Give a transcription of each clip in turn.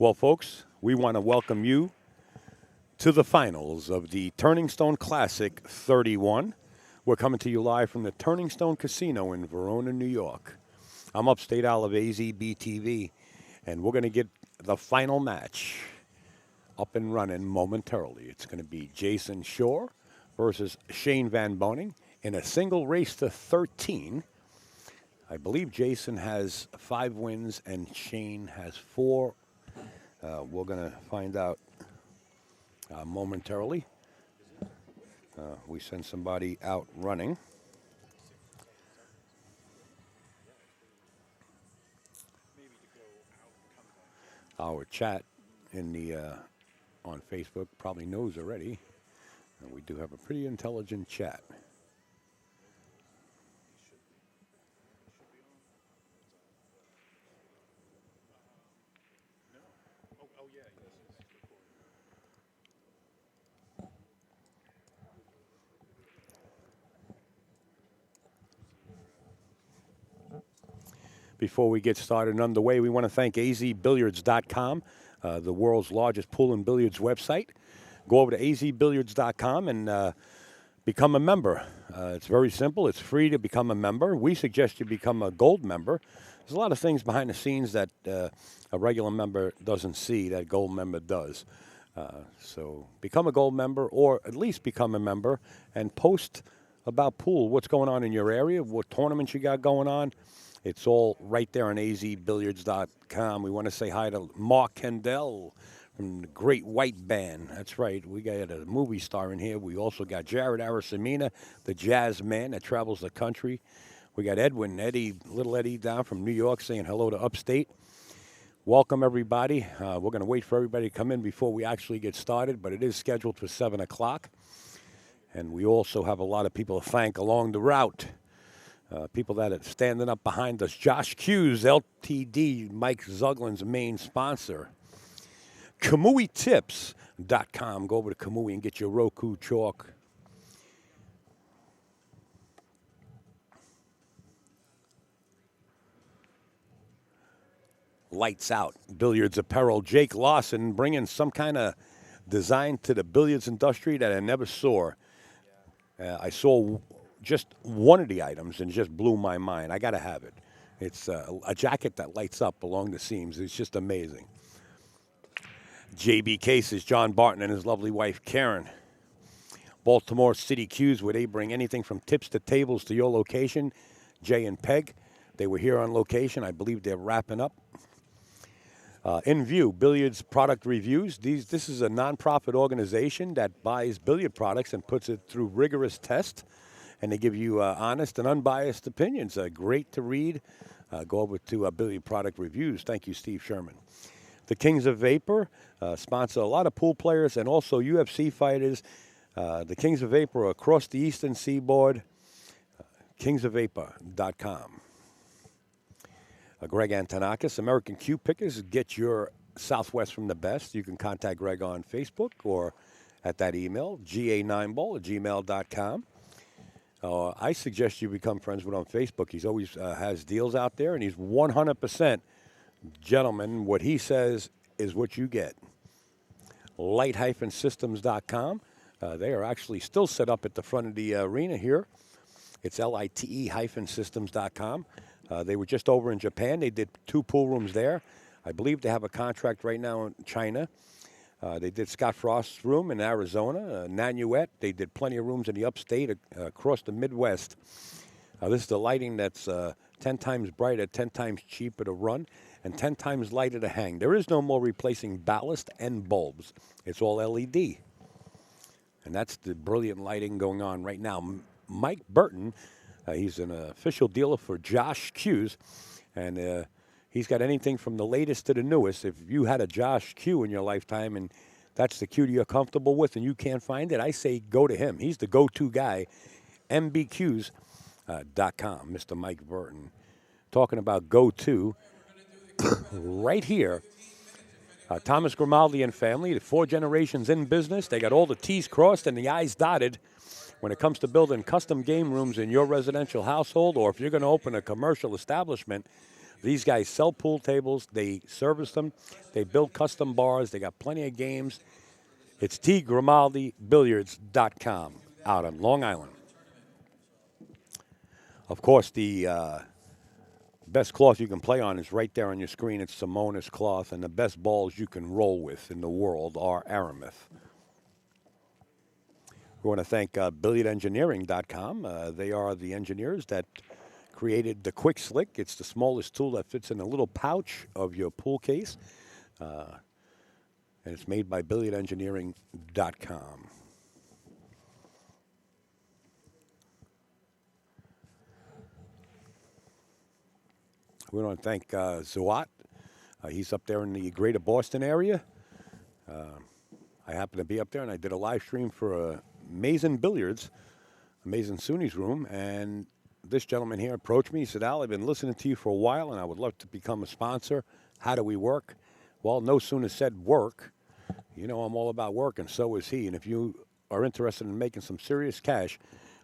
Well, folks, we want to welcome you to the finals of the Turning Stone Classic 31. We're coming to you live from the Turning Stone Casino in Verona, New York. I'm upstate out of AZB TV, and we're going to get the final match up and running momentarily. It's going to be Jayson Shore versus Shane Van Boening in a single race to 13. I believe Jayson has 5 wins and Shane has 4. We're going to find out momentarily. We send somebody out running. Our chat in the on Facebook probably knows already, and we do have a pretty intelligent chat. Before we get started and underway, we want to thank azbilliards.com, the world's largest pool and billiards website. Go over to azbilliards.com and become a member. It's very simple. It's free to become a member. We suggest you become a gold member. There's a lot of things behind the scenes that a regular member doesn't see that a gold member does. So become a gold member, or at least become a member, and post about pool, what's going on in your area, what tournaments you got going on. It's all right there on azbilliards.com. We want to say hi to Mark Kendall from the Great White Band. That's right. We got a movie star in here. We also got Jared Arasamina, the jazz man that travels the country. We got Little Eddie down from New York saying hello to Upstate. Welcome, everybody. We're going to wait for everybody to come in before we actually get started, but it is scheduled for 7 o'clock. And we also have a lot of people to thank along the route. People that are standing up behind us. Josh Hughes, LTD, Mike Zuglin's main sponsor. KamuiTips.com. Go over to Kamui and get your Roku chalk. Lights Out Billiards Apparel. Jake Lawson bringing some kind of design to the billiards industry that I never saw. I saw just one of the items and just blew my mind. I got to have it. It's a jacket that lights up along the seams. It's just amazing. JB Cases, John Barton and his lovely wife, Karen. Baltimore City Q's, where they bring anything from tips to tables to your location. Jay and Peg, they were here on location. I believe they're wrapping up. In View, Billiards Product Reviews. This is a nonprofit organization that buys billiard products and puts it through rigorous tests. And they give you honest and unbiased opinions. Great to read. Go over to Billiard Product Reviews. Thank you, Steve Sherman. The Kings of Vapor sponsor a lot of pool players and also UFC fighters. The Kings of Vapor are across the eastern seaboard. Kingsofvapor.com. Greg Antonakis, American Cue Pickers. Get your Southwest from the best. You can contact Greg on Facebook or at that email, ga9ball@gmail.com. I suggest you become friends with him on Facebook. He's always has deals out there, and he's 100%, gentlemen, what he says is what you get. Light-systems.com. They are actually still set up at the front of the arena here. It's LITE-systems.com. They were just over in Japan. They did 2 pool rooms there. I believe they have a contract right now in China. They did Scott Frost's room in Arizona, Nanuet. They did plenty of rooms in the upstate, across the Midwest. This is the lighting that's 10 times brighter, 10 times cheaper to run, and 10 times lighter to hang. There is no more replacing ballast and bulbs. It's all LED. And that's the brilliant lighting going on right now. Mike Burton, he's an official dealer for Josh Hughes, and he's got anything from the latest to the newest. If you had a Josh Q in your lifetime and that's the cue that you're comfortable with and you can't find it, I say go to him. He's the go-to guy. mbqs.com, Mr. Mike Burton. Talking about go-to, right here, Thomas Grimaldi and family, the 4 generations in business. They got all the T's crossed and the I's dotted when it comes to building custom game rooms in your residential household, or if you're going to open a commercial establishment. These guys sell pool tables. They service them. They build custom bars. They got plenty of games. It's tgrimaldibilliards.com out on Long Island. Of course, the best cloth you can play on is right there on your screen. It's Simonis cloth, and the best balls you can roll with in the world are Aramith. We want to thank billiardengineering.com. They are the engineers that created the Quick Slick. It's the smallest tool that fits in a little pouch of your pool case. And it's made by billiardengineering.com. We want to thank Zawat. He's up there in the greater Boston area. I happened to be up there, and I did a live stream for Amazing Billiards, Amazing Sunni's room, and this gentleman here approached me. He said, Al, I've been listening to you for a while, and I would love to become a sponsor. How do we work? Well, no sooner said work. You know, I'm all about work, and so is he. And if you are interested in making some serious cash,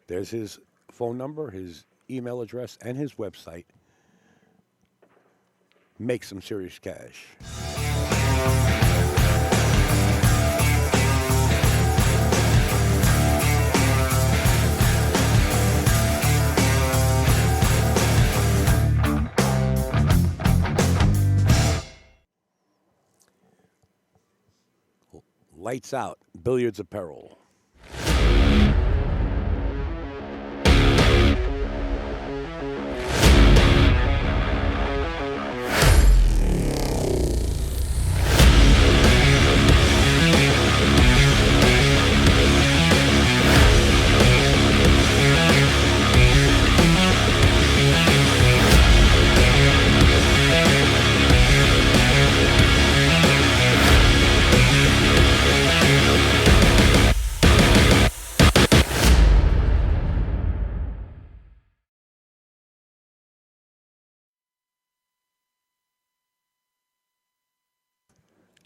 there's his phone number, his email address, and his website. Make some serious cash. Lights out, billiards apparel.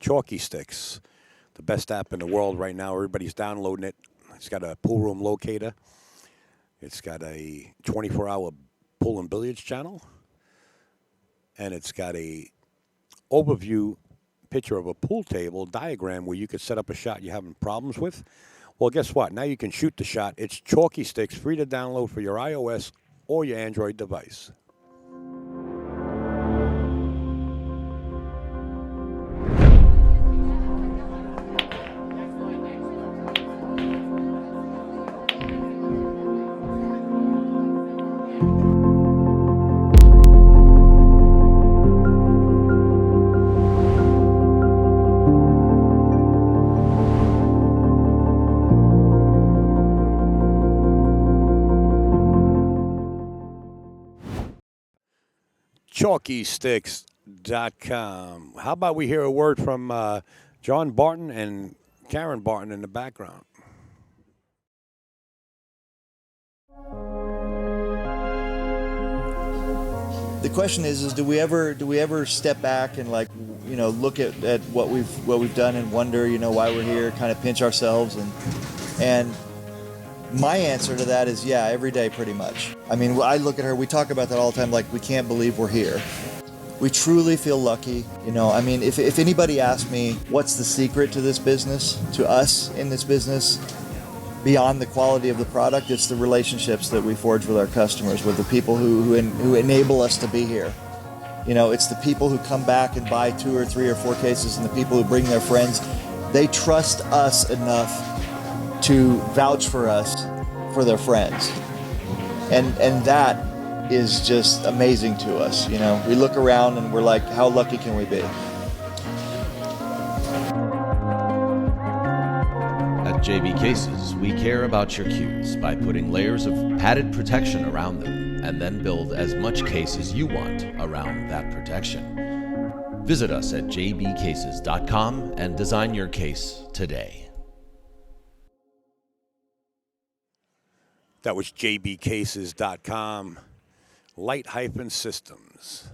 Chalky Sticks, the best app in the world right now. Everybody's downloading it. It's got a pool room locator. It's got a 24-hour pool and billiards channel. And it's got a overview picture of a pool table diagram where you could set up a shot you're having problems with. Well, guess what? Now you can shoot the shot. It's Chalky Sticks, free to download for your iOS or your Android device. ChalkySticks.com. How about we hear a word from John Barton and Karen Barton in the background? The question is do we ever step back and look at what we've done and wonder why we're here, kind of pinch ourselves and my answer to that is yeah, every day pretty much. I mean, I look at her, we talk about that all the time, like we can't believe we're here. We truly feel lucky, I mean, if anybody asked me what's the secret to this business, to us in this business, beyond the quality of the product, it's the relationships that we forge with our customers, with the people who enable us to be here. It's the people who come back and buy 2 or 3 or 4 cases, and the people who bring their friends. They trust us enough to vouch for us for their friends, and that is just amazing to us. We look around and we're like, how lucky can we be? At JB Cases, we care about your cues by putting layers of padded protection around them and then build as much case as you want around that protection. Visit us at jbcases.com and design your case today. That was jbcases.com. Light-systems.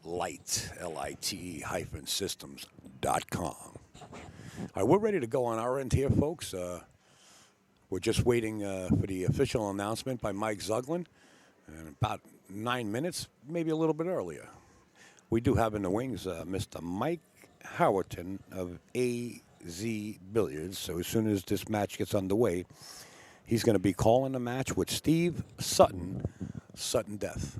Lite, L-I-T-E -systems.com. All right, we're ready to go on our end here, folks. We're just waiting for the official announcement by Mike Zuglin. In about 9 minutes, maybe a little bit earlier. We do have in the wings Mr. Mike Howerton of AZ Billiards. So as soon as this match gets underway, he's going to be calling the match with Steve Sutton, Sutton Death.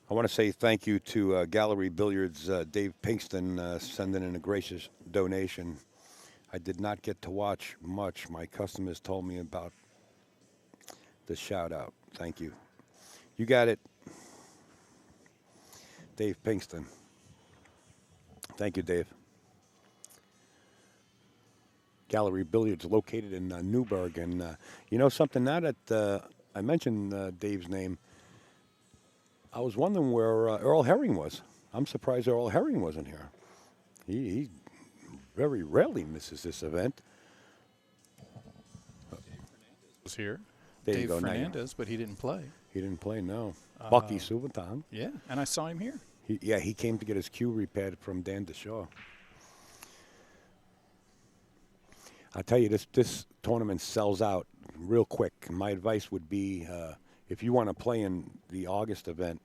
I want to say thank you to Gallery Billiards, Dave Pinkston, sending in a gracious donation. I did not get to watch much. My customers told me about the shout out. Thank you. You got it, Dave Pinkston. Thank you, Dave. Gallery Billiards located in Newburgh. And you know something, now that I mentioned Dave's name, I was wondering where Earl Herring was. I'm surprised Earl Herring wasn't here. He very rarely misses this event. Was here. There Dave you go, now Fernandez, but he didn't play. He didn't play, no. Bucky Subotang. Yeah, and I saw him here. He came to get his cue repaired from Dan DeShaw. I tell you, this tournament sells out real quick. My advice would be, if you want to play in the August event,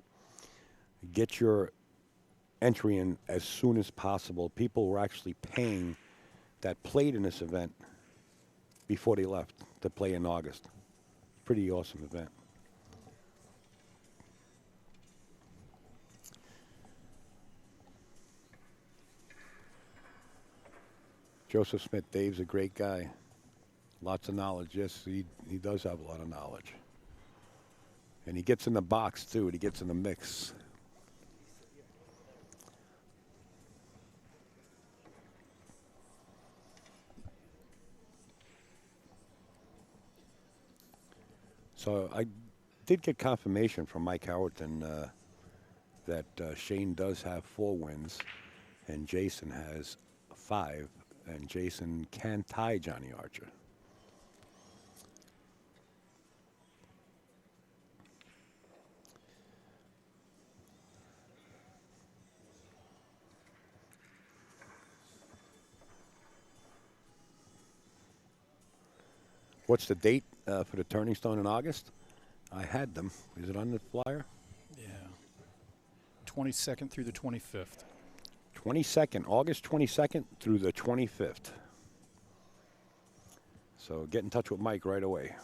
get your entry in as soon as possible. People were actually paying that played in this event before they left to play in August. Pretty awesome event. Joseph Smith, Dave's a great guy. Lots of knowledge. Yes, he does have a lot of knowledge. And he gets in the box, too, and he gets in the mix. So I did get confirmation from Mike Howerton that Shane does have 4 wins and Jayson has 5, and Jayson can tie Johnny Archer. What's the date for the Turning Stone in August? I had them. Is it on the flyer? Yeah. 22nd through the 25th. 22nd, August 22nd through the 25th. So get in touch with Mike right away.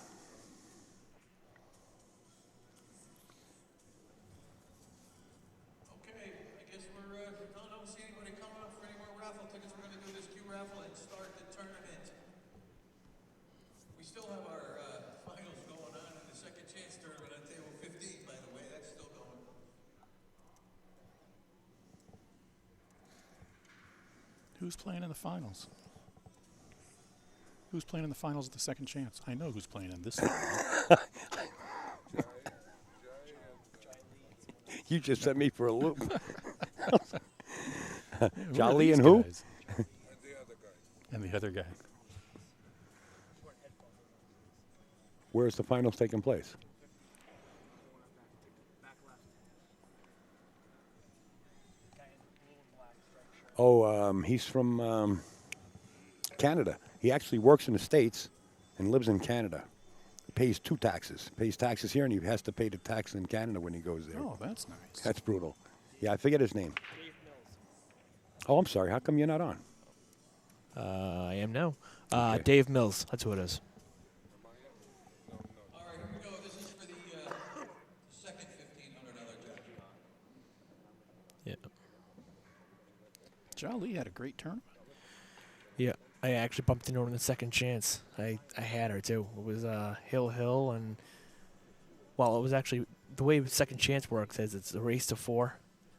Okay, I guess we're, don't see anybody coming up for any more raffle tickets. We're going to do this Q raffle and start the tournament. We still have our finals going on in the second chance tournament on table 15, by the way. That's still going. Who's playing in the finals? Who's playing in the finals of the second chance? I know who's playing in this tournament. You just sent me for a loop. Who are Jolly these and who? guys? And the other guy. Where's the finals taking place? Oh, he's from Canada. He actually works in the States and lives in Canada. He pays 2 taxes. Pays taxes here, and he has to pay the tax in Canada when he goes there. Oh, that's nice. That's brutal. Yeah, I forget his name. Oh, I'm sorry. How come you're not on? I am now. Okay. Dave Mills. That's who it is. All right, here we go. This is for the second $1,500 jackpot. Yeah. Jolly had a great tournament. Yeah. I actually bumped into her in the second chance. I had her too. It was Hill, and well, it was actually the way second chance works is it's a race to 4,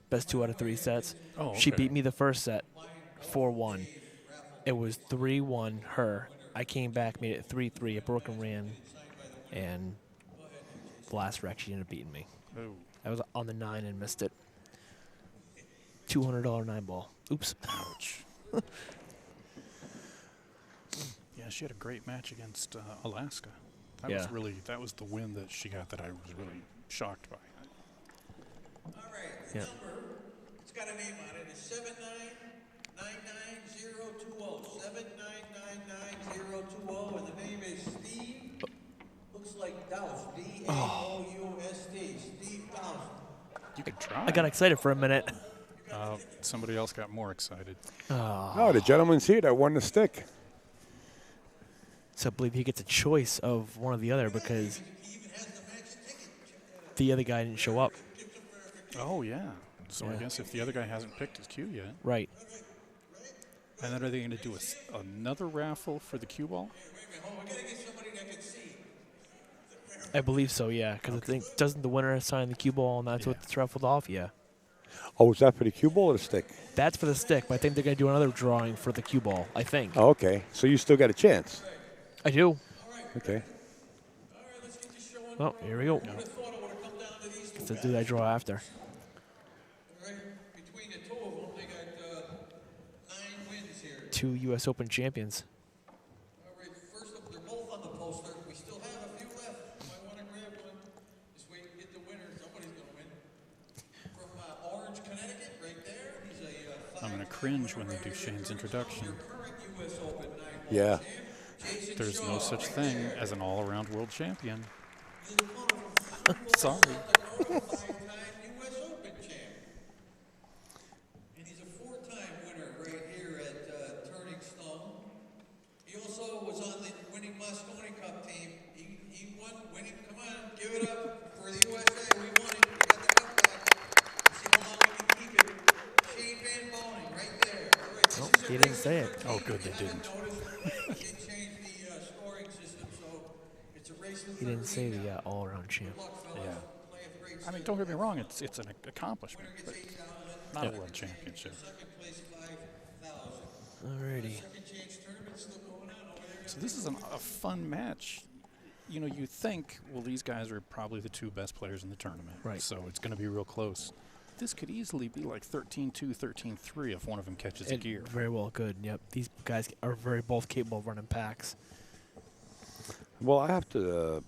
best 2 out of 3 sets. Oh, She okay. beat me the first set, 4-1. It was 3-1 her. I came back, made it 3-3. I broke and ran, and the last wreck she ended up beating me. Oh. I was on the 9 and missed it. $200 9 ball. Oops. Ouch. Yeah, she had a great match against Alaska. Yeah. That was the win that she got that I was really shocked by. All right, the Yeah. number, it's got a name on it, is 7999020. 7999020, and the name is Steve. Looks like Douse. D-A-O-U-S-T. Steve Douse. You could try. I got excited for a minute. Somebody else got more excited. Oh, the gentleman's here that won the stick. So I believe he gets a choice of one or the other because the other guy didn't show up. Oh, yeah. So I Yeah. guess if the other guy hasn't picked his cue yet. Right. And then are they going to do another raffle for the cue ball? I believe so, yeah. Because I think, doesn't the winner assign the cue ball and that's Yeah. what's raffled off? Yeah. Oh, is that for the cue ball or the stick? That's for the stick, but I think they're going to do another drawing for the cue ball, I think. Oh, okay. So you still got a chance. I do. Okay. Oh, here we go. So do I draw after? Between the two of them, they got 9 wins here. 2 U.S. Open champions. All right, first up, they're both on the poster. We still have a few left. You might want to grab one. This way you can get the winner. Somebody's going to win. From Orange, Connecticut, right there. He's a I'm going to cringe when they do Shane's introduction. current U.S. Open 9 Yeah. Jayson There's no such thing as an all-around world champion. Sorry. five-time U.S. Open champ. winning. Come on, give it up for the USA. We won it. We got the cup back. Let's see how long we can keep it. Shane Van Boening, right there. All right, this Oh, is a he didn't race say to it. 13. Oh, good, they If you didn't. haven't noticed, we did change the scoring system, so it's a race to 13. He didn't say the now. all-around champ. Good luck, fellas. Yeah. Play a great I mean, set. don't get me wrong, it's an accomplishment, Winner but gets 8,000. not a world championship. Second place, 5,000. Alrighty. Second chance tournament still going on over there. So this is a fun match. You know, you think, well, these guys are probably the two best players in the tournament. Right. So it's going to be real close. This could easily be like 13-2, 13-3 if one of them catches a It gear. very well could. Yep. These guys are both capable of running packs. Well, I have to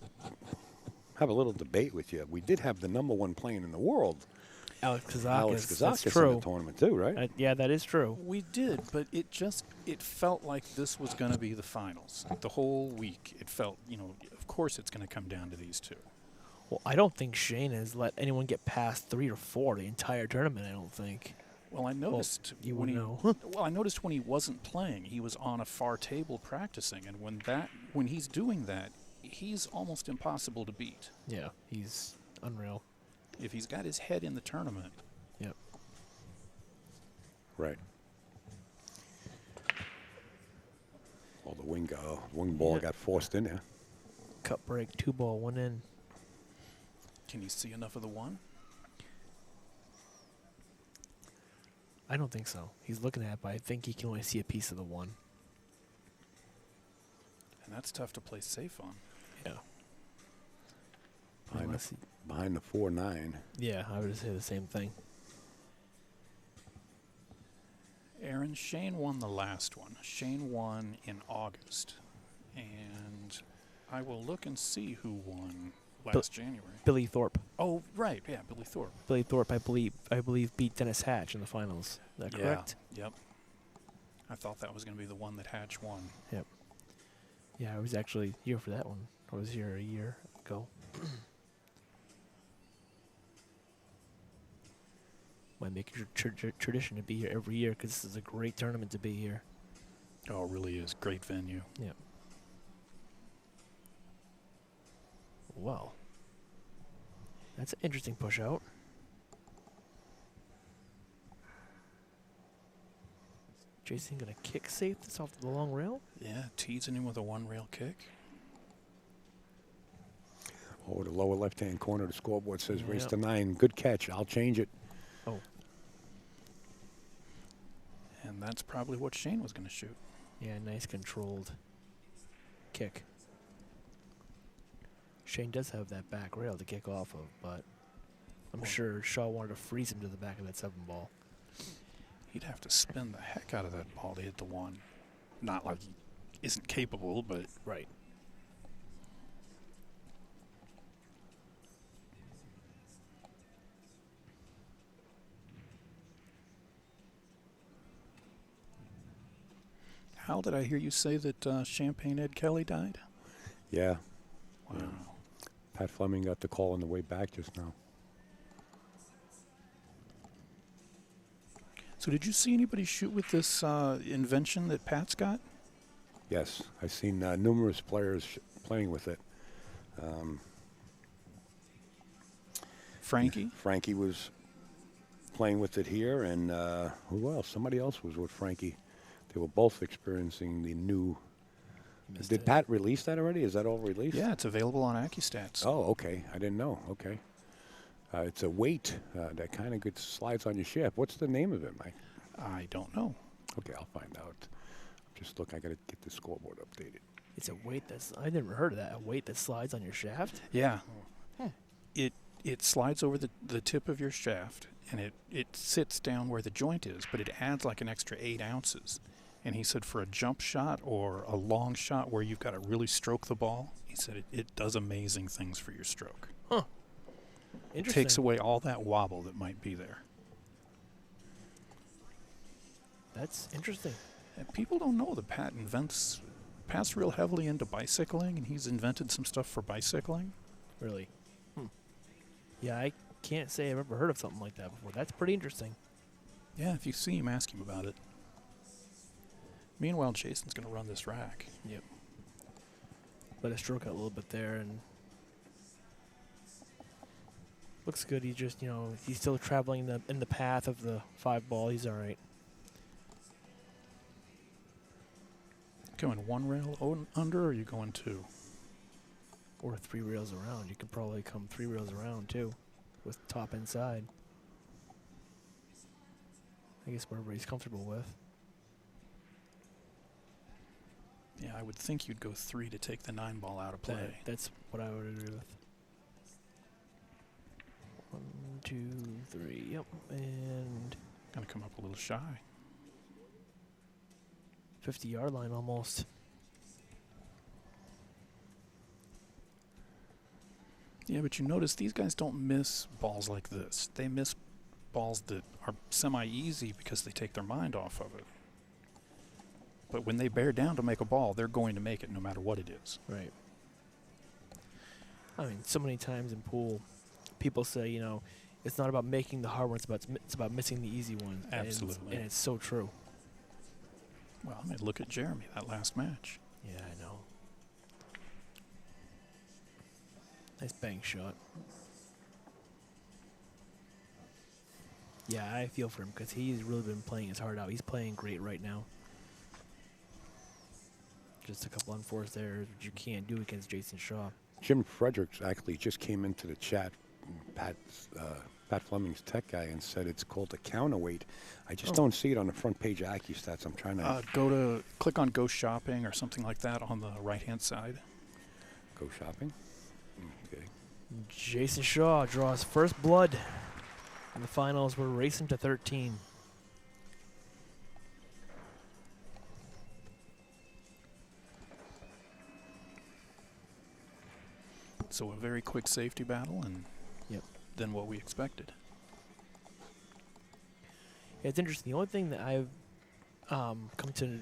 have a little debate with you. We did have the #1 plane in the world, Alex Kazakis. Alex That's Kazakis, in true. the tournament too, right? Yeah, that is true. We did, but it felt like this was going to be the finals. The whole week, it felt, you know, of course it's going to come down to these two. Well, I don't think Shane has let anyone get past 3 or 4 the entire tournament. I don't think. Well, I noticed you when would he know. well, I noticed when he wasn't playing, he was on a far table practicing, and when he's doing that, he's almost impossible to beat. Yeah, he's unreal. If he's got his head in the tournament, Yep. Right. Well, the wing ball Yeah. got forced in there. Cut break, 2 ball, 1 in. can you see enough of the one? I don't think so. He's looking at it, but I think he can only see a piece of the 1. And that's tough to play safe on. Yeah. Behind Unless he- the 4-9. yeah, I would say the same thing. Aaron, Shane won the last one. Shane won in August. And I will look and see who won last January. Billy Thorpe. Oh, right. Yeah, Billy Thorpe. Billy Thorpe, I believe, beat Dennis Hatch in the finals. Is that correct? Yep. I thought that was going to be the one that Hatch won. Yep. Yeah, I was actually here for that one. I was here a year ago. Might make it a tradition to be here every year because this is a great tournament to be here. Oh, it really is. Great venue. Yep. Well, that's an interesting push out. Jayson gonna kick safe this off the long rail? Yeah, teasing him with a one-rail kick. Oh, the lower left-hand corner of the scoreboard says race Yep. to 9. Good catch. I'll change it. Oh, And that's probably what Shane was going to shoot. yeah, nice controlled kick. Shane does have that back rail to kick off of, but I'm sure Shaw wanted to freeze him to the back of that 7 ball. He'd have to spin the heck out of that ball to hit the one. Not like he isn't capable, but Right. Hal, did I hear you say that Champagne Ed Kelly died? Yeah. Wow. Yeah. Pat Fleming got the call on the way back just now. So did you see anybody shoot with this invention that Pat's got? Yes, I've seen numerous players playing with it. Frankie? Frankie was playing with it here, and who else? Somebody else was with Frankie. They were both experiencing the new. Missed Did it. Pat release that already? Is that all released? Yeah, it's available on AccuStats. Oh, okay. I didn't know. Okay. It's a weight that kind of slides on your shaft. What's the name of it, Mike? I don't know. Okay, I'll find out. Just look, I got to get the scoreboard updated. It's a weight that's, I never heard of that, a weight that slides on your shaft? Yeah. It slides over the tip of your shaft, and it sits down where the joint is, but it adds like an extra 8 ounces. And he said for a jump shot or a long shot where you've got to really stroke the ball, he said it does amazing things for your stroke. Interesting. Takes away all that wobble that might be there. That's interesting. And people don't know that Pat's real heavily into bicycling, and he's invented some stuff for bicycling. Really. Yeah, I can't say I've ever heard of something like that before. That's pretty interesting. Yeah, if you see him, ask him about it. Meanwhile, Jason's going to run this rack. Yep. Let it stroke out a little bit there, and Looks good. He's just, he's still traveling in the path of the 5 ball. He's all right. Going 1 rail under, or are you going 2? Or 3 rails around. You could probably come 3 rails around, too, with top inside. I guess whatever he's comfortable with. Yeah, I would think you'd go 3 to take the 9 ball out of play. That's what I would agree with. 1, 2, 3. Yep. And Gonna come up a little shy. 50-yard line almost. Yeah, but you notice these guys don't miss balls like this. They miss balls that are semi-easy because they take their mind off of it. But when they bear down to make a ball, they're going to make it no matter what it is. Right. I mean, so many times in pool, people say, it's not about making the hard ones, it's about missing the easy ones. Absolutely. And it's so true. Well, I mean, look at Jeremy, that last match. Yeah, I know. Nice bank shot. Yeah, I feel for him because he's really been playing his heart out. He's playing great right now. Just a couple unforced errors, which you can't do against Jayson Shaw. Jim Fredericks actually just came into the chat, Pat Fleming's tech guy, and said it's called a counterweight. I just don't see it on the front page of AccuStats. I'm trying to Click on Go Shopping or something like that on the right-hand side. go shopping. Okay. Jayson Shaw draws first blood in the finals. We're racing to 13. So a very quick safety battle, and then what we expected. Yeah, it's interesting. The only thing that I've come to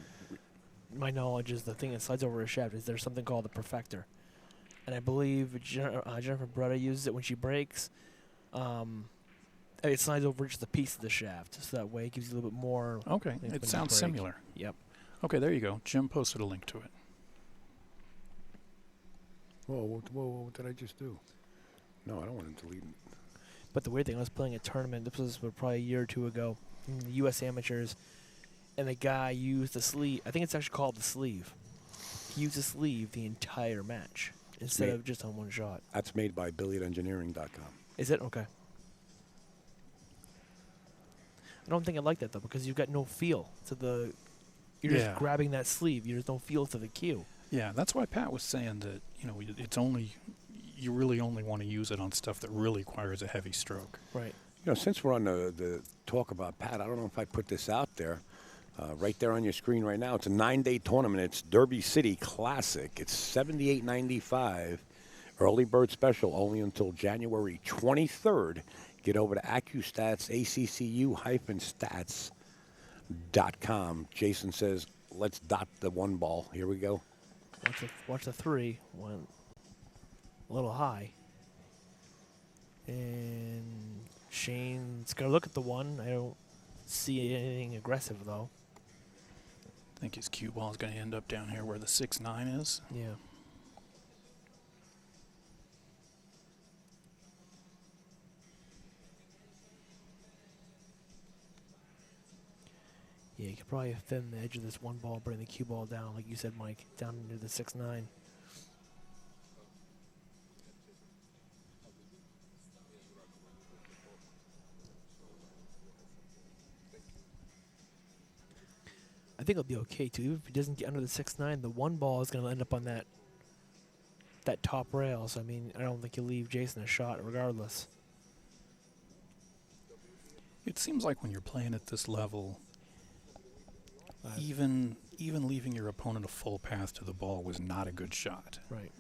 my knowledge is the thing that slides over a shaft is there's something called the perfector. And I believe Jennifer Beretta uses it when she breaks. It slides over just a piece of the shaft, so that way it gives you a little bit more. Okay, it sounds similar. Yep. Okay, there you go. Jim posted a link to it. Whoa, what did I just do? No, I don't want to delete it. But the weird thing, I was playing a tournament, this was probably a year or two ago, in the U.S. Amateurs, and the guy used the sleeve. I think it's actually called the sleeve. He used the sleeve the entire match instead of just on one shot. That's made by billiardengineering.com. Is it? Okay. I don't think I like that, though, because you've got no feel to the... You're just grabbing that sleeve. There's no feel to the cue. Yeah, that's why Pat was saying that, it's only... You really only want to use it on stuff that really requires a heavy stroke. Right. Since we're on the talk about Pat, I don't know if I put this out there. Right there on your screen right now. It's a 9-day tournament. It's Derby City Classic. It's $78.95. Early bird special only until January 23rd. Get over to AccuStats, ACCU-stats.com. Jayson says, let's dot the 1 ball. Here we go. Watch the 3. Went a little high. And Shane's got to look at the 1. I don't see anything aggressive, though. I think his cue ball is going to end up down here where the 6-9 is. Yeah. Yeah, you could probably thin the edge of this 1 ball, bring the cue ball down, like you said, Mike, down into the 6-9. I think it'll be okay too. Even if it doesn't get under the 6-9, the 1 ball is going to end up on that top rail. So I mean, I don't think you'll leave Jayson a shot regardless. It seems like when you're playing at this level, even leaving your opponent a full path to the ball was not a good shot. Right.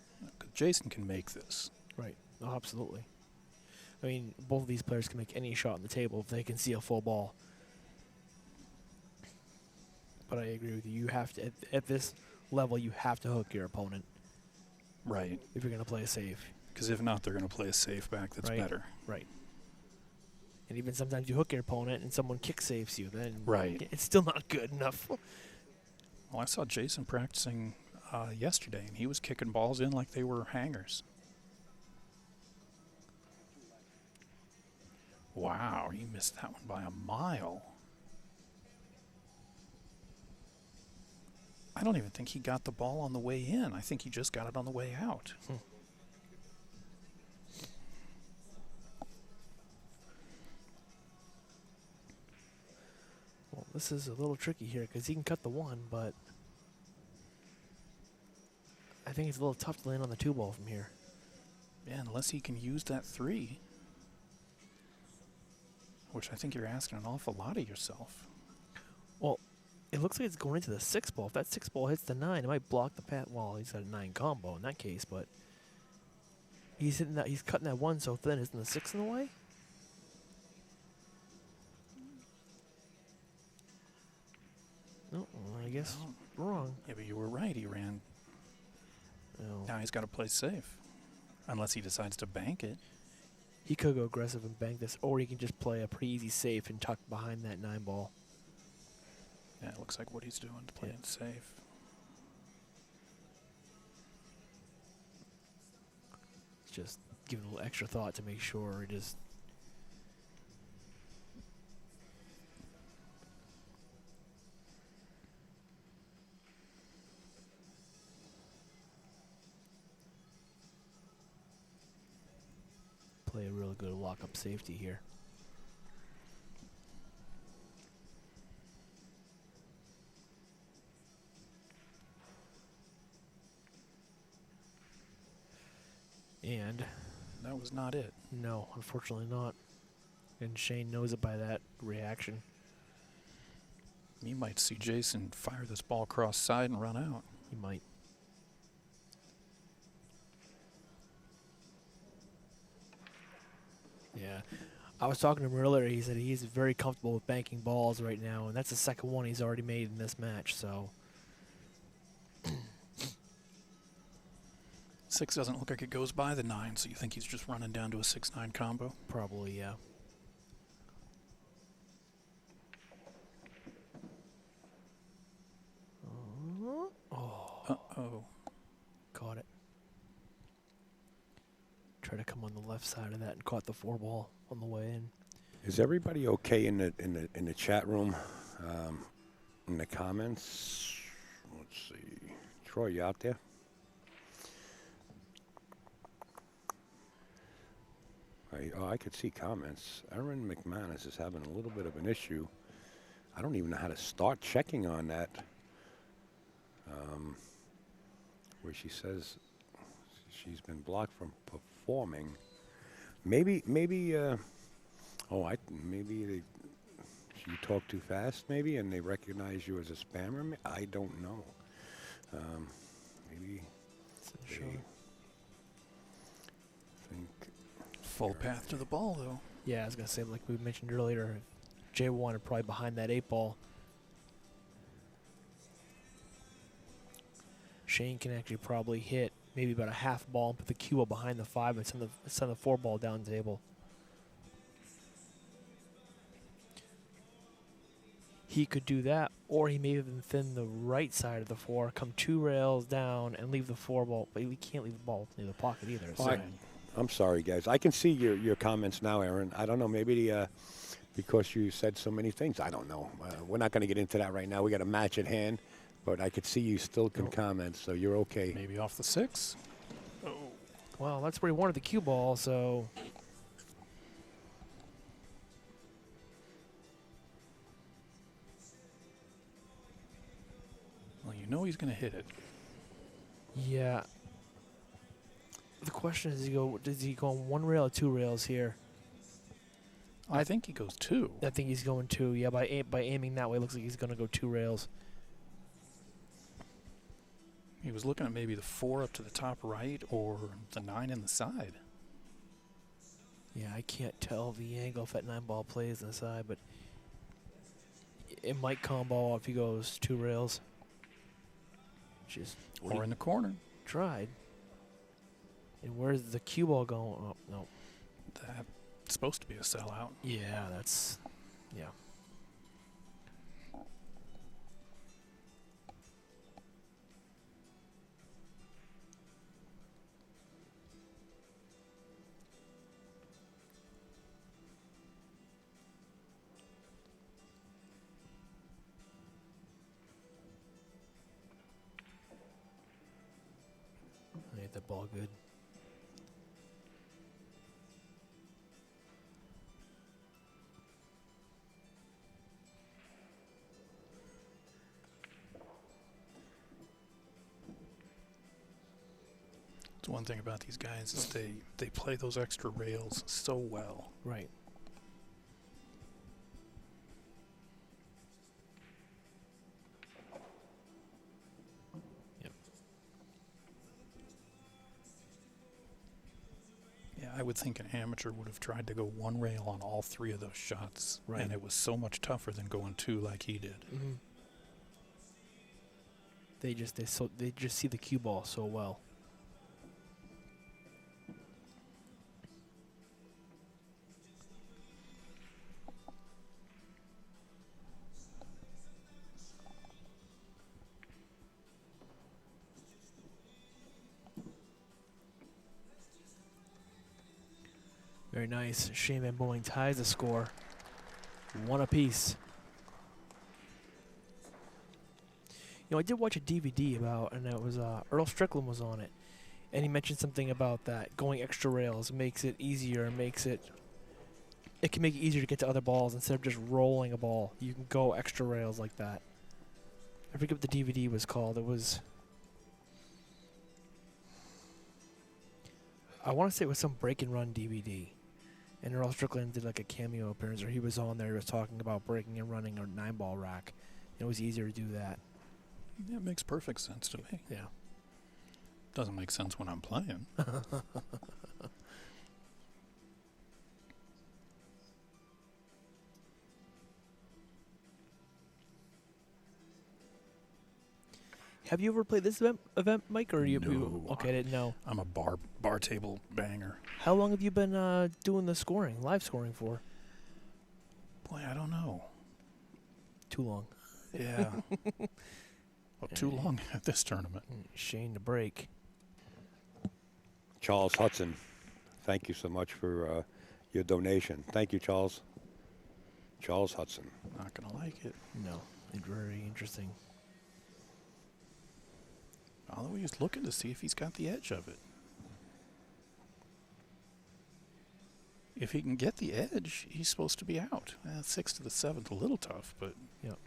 Jayson can make this. Right. Oh, absolutely. I mean, both of these players can make any shot on the table if they can see a full ball. But I agree with you. You have to, at this level, you have to hook your opponent. Right. If you're going to play safe. Because if not, they're going to play a safe back that's better. Right. And even sometimes you hook your opponent and someone kick saves you, then it's still not good enough. Well, I saw Jayson practicing yesterday, and he was kicking balls in like they were hangers. Wow, he missed that one by a mile. I don't even think he got the ball on the way in. I think he just got it on the way out. Well, this is a little tricky here because he can cut the one, but I think it's a little tough to land on the 2 ball from here. Yeah, unless he can use that 3. Which I think you're asking an awful lot of yourself. Well, it looks like it's going into the 6 ball. If that 6 ball hits the 9, it might block the path. Well, he's got a 9 combo in that case, but he's hitting that. He's cutting that 1 so thin. Isn't the 6 in the way? No, I guess wrong. Yeah, but you were right. He ran. No. Now he's got to play safe. Unless he decides to bank it. He could go aggressive and bank this, or he can just play a pretty easy safe and tuck behind that 9 ball. Yeah, it looks like what he's doing to play it safe. Just giving a little extra thought to make sure it just. Play a really good lock-up safety here. And That was not it. no, unfortunately not. And Shane knows it by that reaction. You might see Jayson fire this ball cross side and run out. He might. Yeah. I was talking to him earlier. He said he's very comfortable with banking balls right now, and that's the second one he's already made in this match, so. 6 doesn't look like it goes by the 9, so you think he's just running down to a 6-9 combo? Probably, yeah. Uh-oh. Caught it. Try to come on the left side of that and caught the 4 ball on the way in. Is everybody okay in the chat room? In the comments? Let's see. Troy, you out there? I could see comments. Erin McManus is having a little bit of an issue. I don't even know how to start checking on that. Where she says she's been blocked from performing. Maybe you talk too fast, maybe, and they recognize you as a spammer. I don't know. Maybe they Sure. think. Full path to the ball, though. Yeah, I was going to say, like we mentioned earlier, Jay wanted probably behind that 8 ball. Shane can actually probably hit maybe about a half ball and put the cue ball behind the 5 and send the 4 ball down the table. He could do that, or he may even thin the right side of the 4, come 2 rails down, and leave the 4 ball. But we can't leave the ball near the pocket either. So. I'm sorry, guys. I can see your comments now, Aaron. I don't know. Maybe because you said so many things. I don't know. We're not going to get into that right now. We got a match at hand, but I could see you still can comment, so you're okay. Maybe off the 6. Oh. Well, that's where he wanted the cue ball, so. Well, you know he's going to hit it. Yeah. The question is, does he go on 1 rail or 2 rails here? I think he goes 2. I think he's going 2. Yeah, by aiming that way, it looks like he's going to go 2 rails. He was looking at maybe the 4 up to the top right or the 9 in the side. Yeah, I can't tell the angle if that 9 ball plays on the side, but it might combo if he goes 2 rails. Just Or in the corner. tried. And where's the cue ball going? Oh, no. That's supposed to be a sellout. Yeah, that's, yeah. hit that ball good. It's one thing about these guys is they play those extra rails so well. Right. Yep. Yeah, I would think an amateur would have tried to go one rail on all three of those shots. Right. And it was so much tougher than going two like he did. Mm-hmm. They just see the cue ball so well. Very nice. Shane and Boening ties the score. 1 apiece. You know, I did watch a DVD about, and it was Earl Strickland was on it, and he mentioned something about that going extra rails makes it easier, it can make it easier to get to other balls instead of just rolling a ball. You can go extra rails like that. I forget what the DVD was called. It was, I want to say it was some break and run DVD. And Earl Strickland did like a cameo appearance, or he was on there. He was talking about breaking and running a 9-ball rack. It was easier to do that. Yeah, it makes perfect sense to me. Yeah. Doesn't make sense when I'm playing. Have you ever played this event, Mike? Or No. Okay, I didn't know. I'm a bar table banger. How long have you been doing the scoring, live scoring for? Boy, I don't know. Too long. Yeah. Well, too long at this tournament. Shane to break. Charles Hudson, thank you so much for your donation. Thank you, Charles. Charles Hudson. Not going to like it. No, very interesting. Although he's looking to see if he's got the edge of it. If he can get the edge, he's supposed to be out. 6 to the 7th, a little tough, but Yep.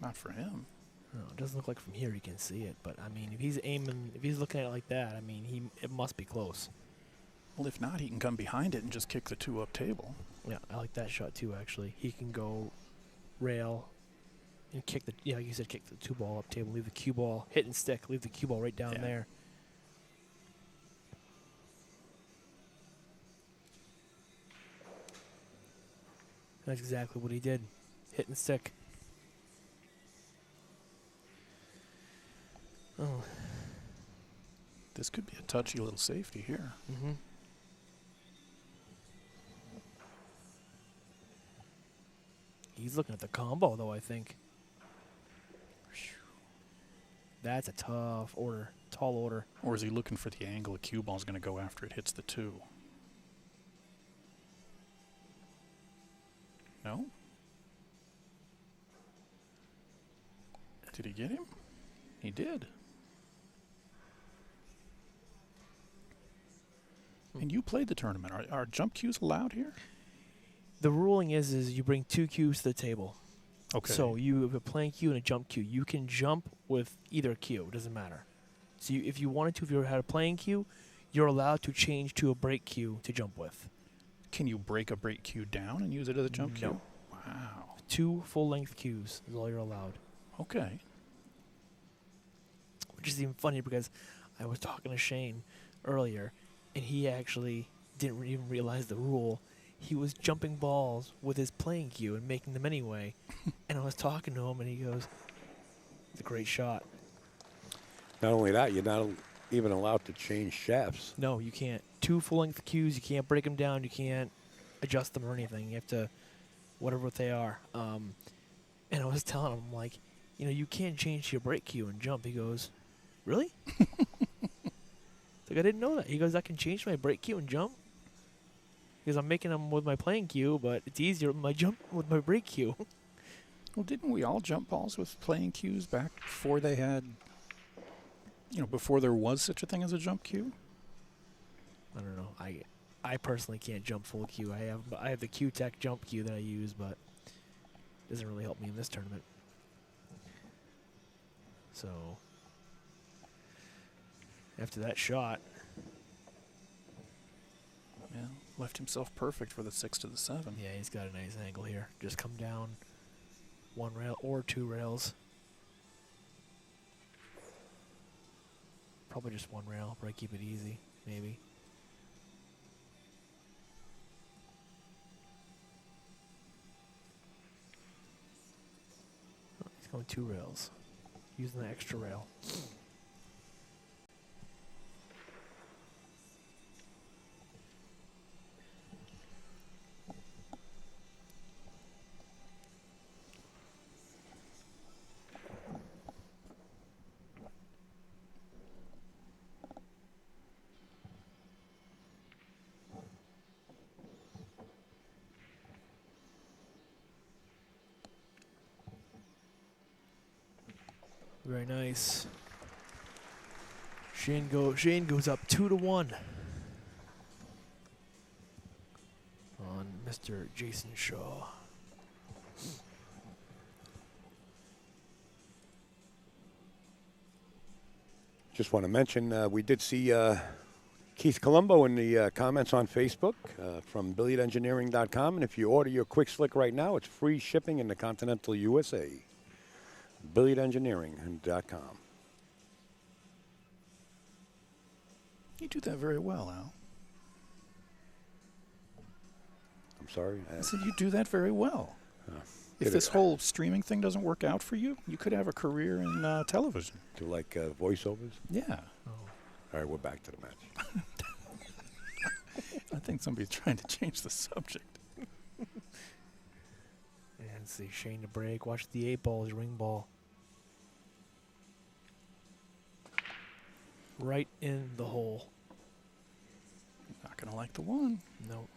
not for him. No, it doesn't look like from here you can see it, but I mean, if he's aiming, if he's looking at it like that, I mean, it must be close. Well, if not, he can come behind it and just kick the 2-up table. Yeah, I like that shot too. Actually, he can go rail and kick the like you said, kick the 2-ball up table, leave the cue ball, hit and stick, leave the cue ball right down there. That's exactly what he did, hit and stick. Oh. This could be a touchy little safety here. Mm-hmm. He's looking at the combo, though, I think. That's a tough order, tall order. Or is he looking for the angle a cue ball's going to go after it hits the 2? No? Did he get him? He did. And you played the tournament. Are jump cues allowed here? The ruling is you bring 2 cues to the table. Okay. So you have a playing cue and a jump cue. You can jump with either cue. It doesn't matter. So if you wanted to, if you had a playing cue, you're allowed to change to a break cue to jump with. Can you break a break cue down and use it as a jump cue? No. Wow. 2 full-length cues is all you're allowed. Okay. Which is even funny because I was talking to Shane earlier, and he actually didn't even realize the rule. He was jumping balls with his playing cue and making them anyway. And I was talking to him, and he goes, "It's a great shot." Not only that, you're not even allowed to change shafts. No, you can't. 2 full-length cues, you can't break them down. You can't adjust them or anything. You have to, whatever they are. And I was telling him, like, you can't change to your break cue and jump. He goes, "Really?" It's like, I didn't know that. He goes, "I can change my break cue and jump?" Because I'm making them with my playing cue, but it's easier with my jump with my break cue. Well, didn't we all jump balls with playing cues back before they had Before there was such a thing as a jump cue? I don't know. I personally can't jump full cue. I have the Q-Tech jump cue that I use, but it doesn't really help me in this tournament. So after that shot, Yeah, left himself perfect for the 6 to the 7. yeah, he's got a nice angle here. Just come down one rail or two rails. Probably just one rail, probably keep it easy, maybe. Oh, he's going two rails, using the extra rail. Very nice. Shane goes up 2-1 on Mr. Jayson Shaw. Just want to mention we did see Keith Colombo in the comments on Facebook from BilliardEngineering.com, and if you order your Quick Slick right now, it's free shipping in the continental USA. BilliardEngineering.com. You do that very well, Al. I'm sorry. I said you do that very well. If Did this it- whole streaming thing doesn't work out for you, you could have a career in television. Do like voiceovers? Yeah. All right, we're back to the match. I think somebody's trying to change the subject. And see Shane to break. Watch the 8 ball, his ring ball. Right in the hole. Not going to like the 1, Nope.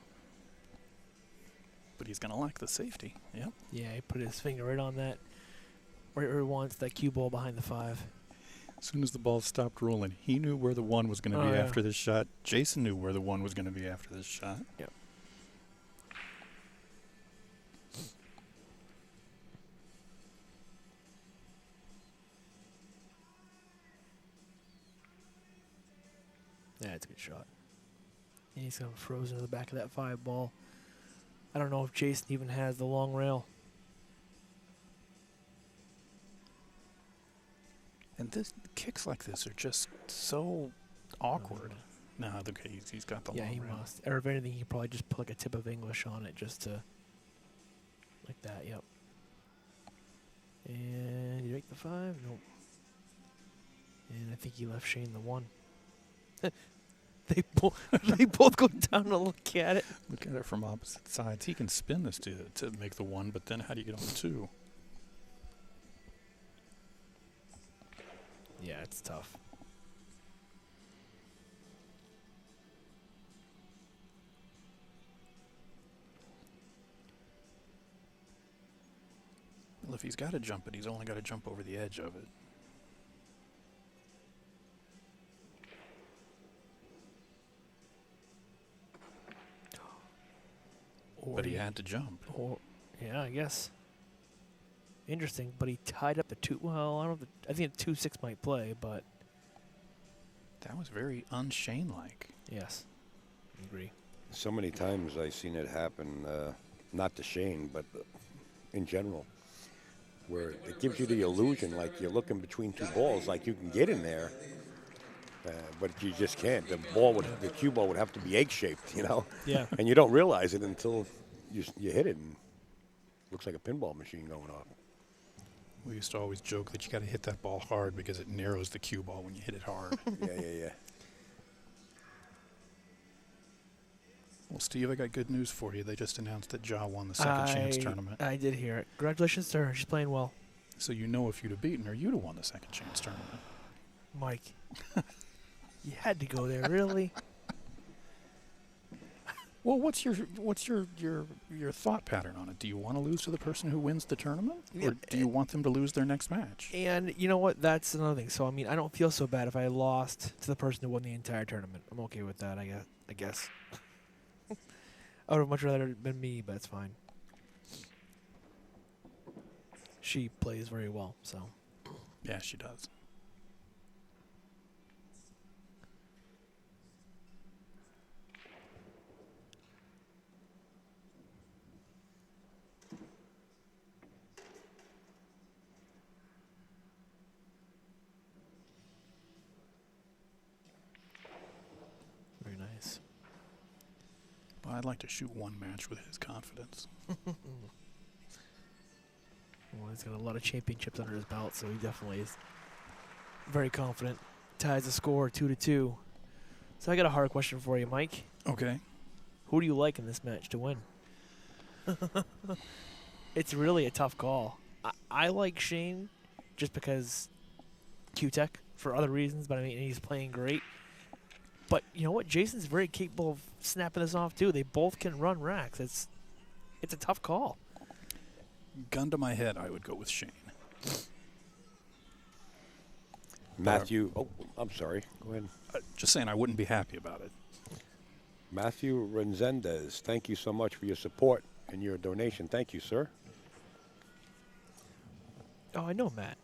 but he's going to like the safety. Yep. Yeah, he put his finger right on that. Right where he wants that cue ball behind the 5. As soon as the ball stopped rolling, he knew where the 1 was going to Oh, be yeah. after this shot. Jayson knew where the 1 was going to be after this shot. Yep. Yeah, it's a good shot. And he's going to frozen to the back of that 5 ball. I don't know if Jayson even has the long rail. And this kicks like this are just so awkward. No, okay, he's got the Yeah, long he rail. must. Or if anything, he probably just put like a tip of English on it just to... Like that, yep. And you make the 5? Nope. And I think he left Shane the 1. They both go down to look at it. Look at it from opposite sides. He can spin this to make the 1, but then how do you get on the 2? Yeah, it's tough. Well, if he's got to jump it, he's only got to jump over the edge of it. Or But he had to jump. Or, yeah, I guess. Interesting, but he tied up the 2. Well, I don't. I think the 2-6 might play, but That was very un-Shane-like. yes, I agree. So many times I've seen it happen, not to Shane, but in general, where it gives you the illusion like you're looking between two balls, like you can get in there, but you just can't. The cue ball would have to be egg-shaped, you know? Yeah. And you don't realize it until you hit it, and it looks like a pinball machine going off. We used to always joke that you got to hit that ball hard because it narrows the cue ball when you hit it hard. Yeah. Well, Steve, I got good news for you. They just announced that Ja won the second chance tournament. I did hear it. Congratulations to her. She's playing well. So you know if you'd have beaten her, you'd have won the second chance tournament. Mike, you had to go there, really? Well, what's your thought pattern on it? Do you want to lose to the person who wins the tournament, Yeah, or do you want them to lose their next match? And you know what? That's another thing. So I mean, I don't feel so bad if I lost to the person who won the entire tournament. I'm okay with that. I guess. I would have much rather it been me, but it's fine. She plays very well, so. Yeah, she does. Very nice. But I'd like to shoot one match with his confidence. Well, he's got a lot of championships under his belt, so he definitely is very confident. Ties the score 2-2. So I got a hard question for you, Mike. Okay. Who do you like in this match to win? It's really a tough call. I like Shane just because Q-Tech for other reasons, but I mean, he's playing great. But you know what? Jayson's very capable of snapping this off, too. They both can run racks. It's a tough call. Gun to my head, I would go with Shane. Matthew, oh, I'm sorry. Go ahead. Just saying, I wouldn't be happy about it. Matthew Renzendez, thank you so much for your support and your donation. Thank you, sir. Oh, I know Matt.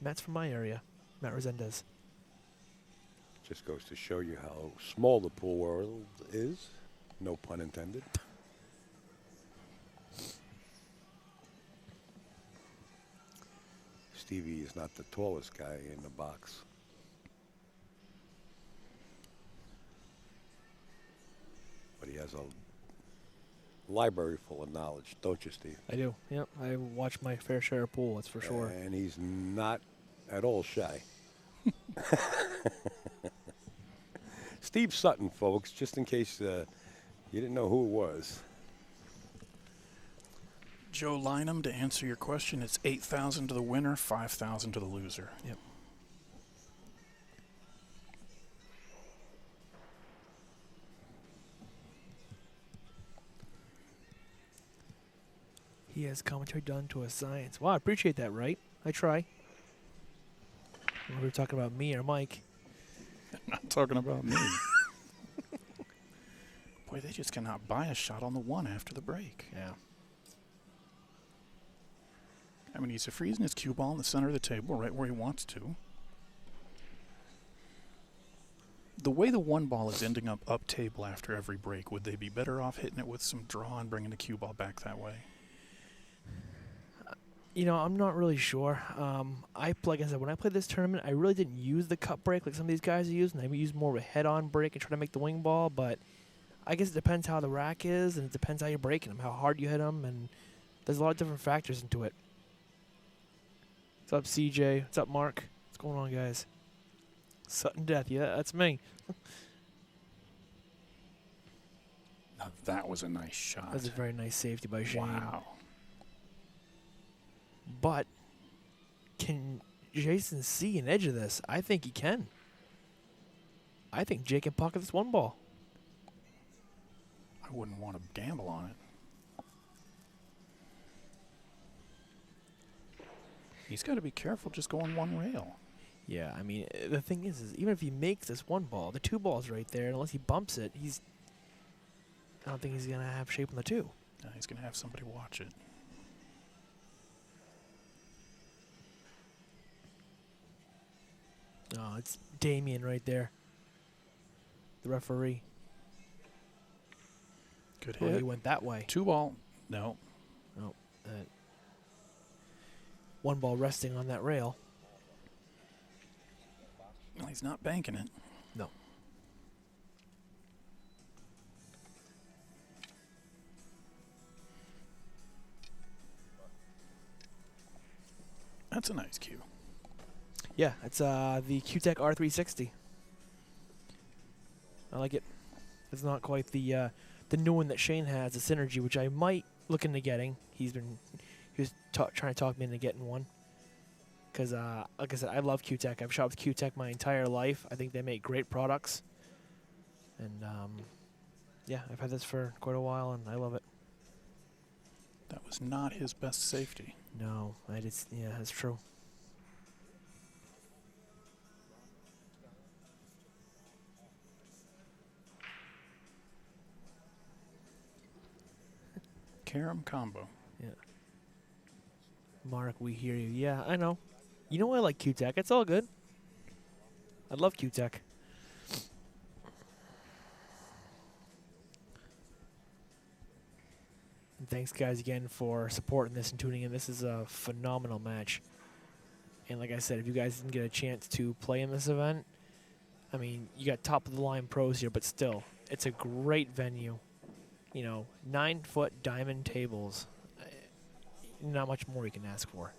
Matt's from my area. Matt Resendez. Just goes to show you how small the pool world is. No pun intended. Stevie is not the tallest guy in the box. But he has a library full of knowledge, don't you, Steve? I do. Yep. I watch my fair share of pool, that's for sure. And he's not at all shy. Steve Sutton, folks, just in case you didn't know who it was. Joe Lynham, to answer your question, it's 8,000 to the winner, 5,000 to the loser. Yep. He has commentary done to a science. Wow, I appreciate that, right? I try. We were talking about me or Mike. I'm not talking about me. Boy, they just cannot buy a shot on the one after the break. Yeah. I mean, he's freezing his cue ball in the center of the table, right where he wants to. The way the one ball is ending up table after every break, would they be better off hitting it with some draw and bringing the cue ball back that way? You know, I'm not really sure. Like I said, when I played this tournament, I really didn't use the cut break like some of these guys are using. I used more of a head-on break and try to make the wing ball, but I guess it depends how the rack is, and it depends how you're breaking them, how hard you hit them, and there's a lot of different factors into it. What's up, CJ? What's up, Mark? What's going on, guys? Sudden death. Yeah, that's me. Now that was a nice shot. That's a very nice safety by Shane. Wow. But can Jayson see an edge of this? I think he can. I think Jay can pocket this one ball. I wouldn't want to gamble on it. He's got to be careful just going one rail. Yeah, I mean, the thing is even if he makes this one ball, the two ball's right there, and unless he bumps it, I don't think he's going to have shape on the two. No, he's going to have somebody watch it. Oh, it's Damien right there. The referee. Good Oh, hit. he went that way. Two ball. No. Oh, one ball resting on that rail. Well, he's not banking it. No. That's a nice cue. Yeah, it's the Q-Tech R360. I like it. It's not quite the new one that Shane has, the Synergy, which I might look into getting. He was trying to talk me into getting one. Because, like I said, I love Q-Tech. I've shot with Q-Tech my entire life. I think they make great products. And, Yeah, I've had this for quite a while, and I love it. That was not his best safety. No, yeah, that's true. Carom combo. Yeah. Mark, we hear you. Yeah, I know. You know I like Q-Tech. It's all good. I love Q-Tech. And thanks, guys, again for supporting this and tuning in. This is a phenomenal match. And like I said, if you guys didn't get a chance to play in this event, I mean, you got top-of-the-line pros here, but still, it's a great venue. 9-foot diamond tables. Not much more you can ask for.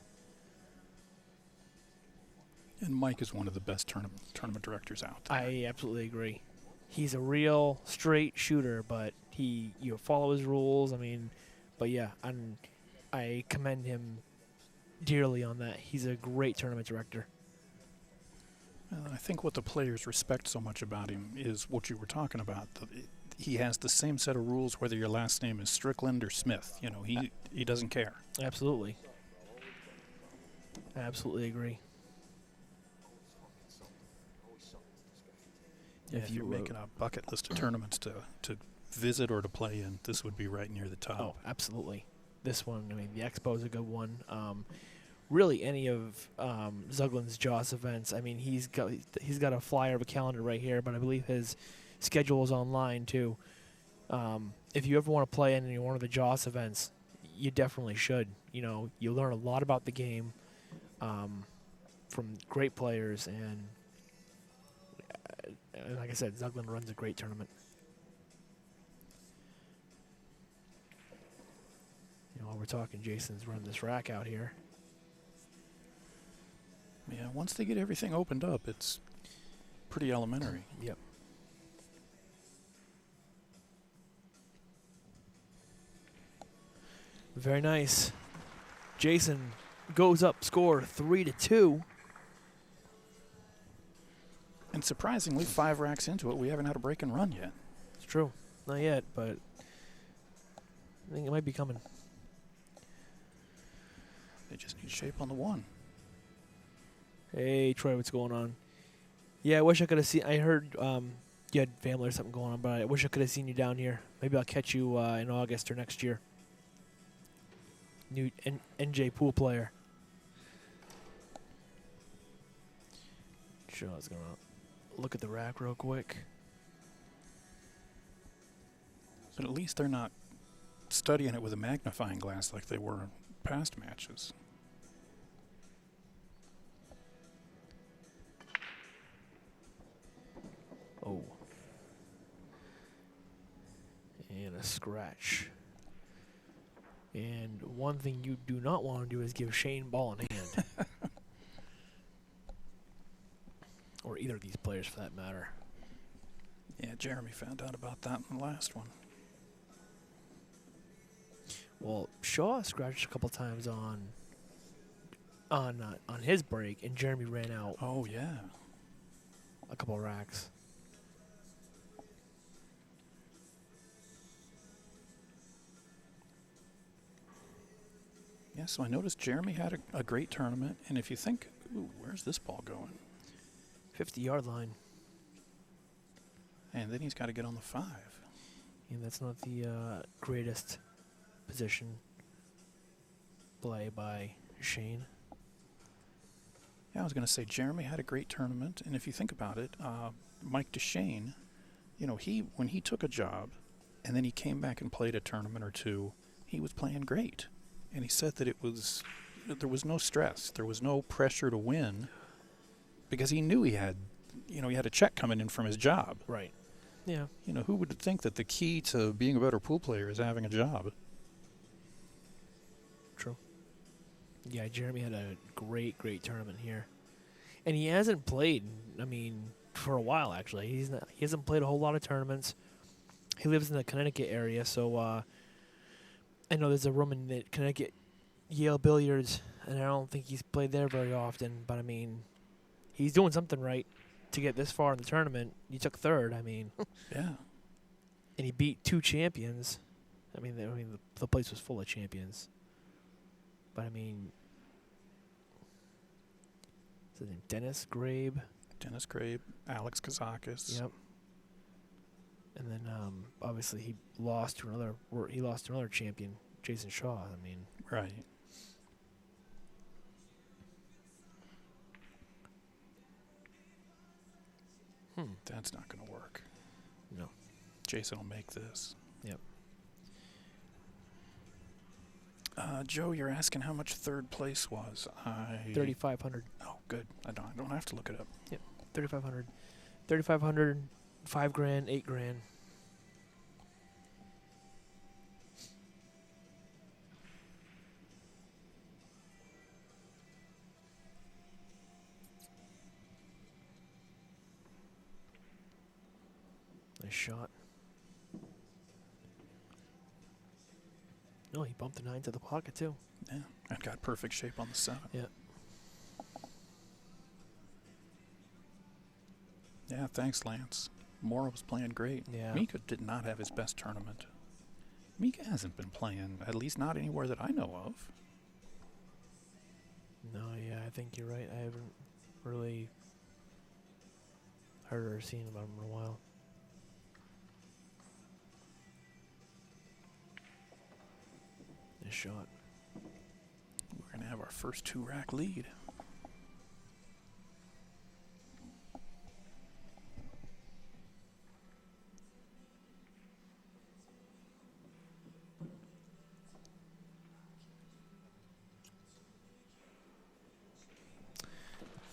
And Mike is one of the best tournament directors out there. I absolutely agree. He's a real straight shooter, but you follow his rules. I mean, but yeah, I commend him dearly on that. He's a great tournament director. Well, I think what the players respect so much about him is what you were talking about. He has the same set of rules whether your last name is Strickland or Smith. He doesn't care. Absolutely. I absolutely agree. If you're making a bucket list of tournaments to visit or to play in, this would be right near the top. Oh, absolutely. This one, I mean, the Expo is a good one. Really, any of Zuglin's Joss events. I mean, he's got a flyer of a calendar right here, but I believe his schedule is online too. If you ever want to play in any one of the Joss events, you definitely should. You learn a lot about the game from great players, and like I said, Zuglin runs a great tournament. While we're talking, Jason's running this rack out here. Yeah, once they get everything opened up, it's pretty elementary. Yep. Very nice. Jayson goes up, score 3-2. And surprisingly, 5 racks into it, we haven't had a break and run yet. It's true. Not yet, but I think it might be coming. They just need shape on the one. Hey, Troy, what's going on? Yeah, I wish I could have seen. I heard you had family or something going on, but I wish I could have seen you down here. Maybe I'll catch you in August or next year. New NJ pool player. Sure, I was going to look at the rack real quick. But at least they're not studying it with a magnifying glass like they were in past matches. Oh. And a scratch. And one thing you do not want to do is give Shane ball in hand. Or either of these players for that matter. Yeah, Jeremy found out about that in the last one. Well, Shaw scratched a couple times on his break, and Jeremy ran out Oh, yeah. a couple racks. Yeah, so I noticed Jeremy had a great tournament, and if you think, ooh, where's this ball going? 50-yard line. And then he's got to get on the 5. And that's not the greatest position play by Shane. Yeah, I was going to say Jeremy had a great tournament, and if you think about it, Mike DeShane, when he took a job and then he came back and played a tournament or two, he was playing great. And he said that there was no stress, there was no pressure to win, because he knew he had a check coming in from his job. Right. Yeah. Who would think that the key to being a better pool player is having a job? True. Yeah, Jeremy had a great tournament here. And he hasn't played, for a while, actually. He hasn't played a whole lot of tournaments. He lives in the Connecticut area, so I know there's a room in the Connecticut, Yale Billiards, and I don't think he's played there very often, but he's doing something right to get this far in the tournament. You took third, Yeah. And he beat 2 champions. I mean, the place was full of champions. But I mean, what's his name? Dennis Grabe. Dennis Grabe, Alex Kazakis. Yep. And then obviously he lost to another champion, Jayson Shaw. I mean, Right. That's not going to work. no. Jayson will make this. Yep. Joe, you're asking how much third place was. 3,500. Oh, good. I don't have to look it up. 3,500. 3,500. $5 grand. $8 grand. Nice shot. No, he bumped the 9 to the pocket too. Yeah, and got perfect shape on the 7. Yeah. Yeah, thanks, Lance. Mora was playing great. Yeah. Mika did not have his best tournament. Mika hasn't been playing, at least not anywhere that I know of. No, yeah, I think you're right. I haven't really heard or seen about him in a while. Nice shot. We're going to have our first 2-rack lead.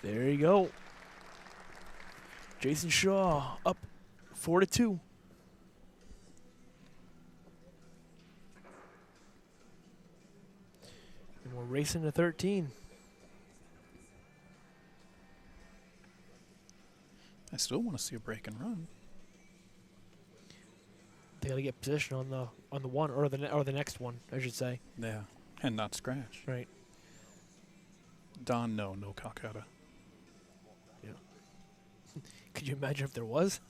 There you go. Jayson Shaw up 4-2. And we're racing to 13. I still want to see a break and run. They gotta get position on the one or the next one, I should say. Yeah, and not scratch. Right. Don, no Calcutta. Could you imagine if there was?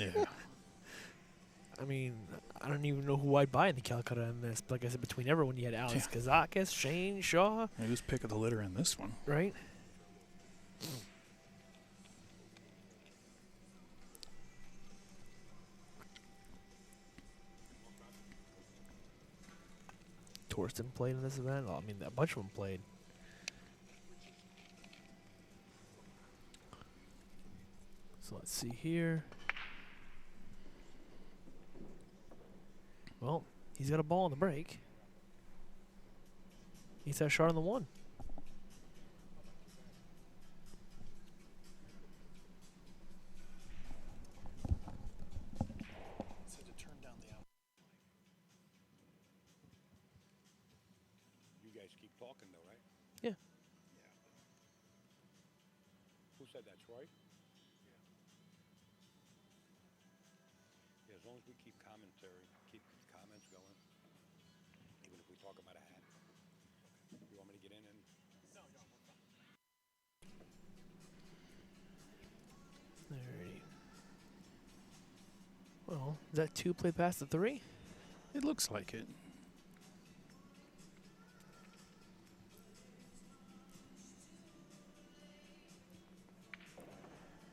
Yeah. I mean, I don't even know who I'd buy in the Calcutta in this. But like I said, between everyone, you had Alex Kazakis, Shane, Shaw, Who's pick of the litter in this one? right? Torsten played in this event. I mean, a bunch of them played. So let's see here. Well, he's got a ball on the break. He's got a shot on the 1. Said to turn down the out. You guys keep talking though, right? Yeah. Who said that, Troy? Yeah, as long as we keep commentary, keep comments going, even if we talk about a hat. You want me to get in and? Alrighty. Well, is that 2 play past the 3? It looks like it.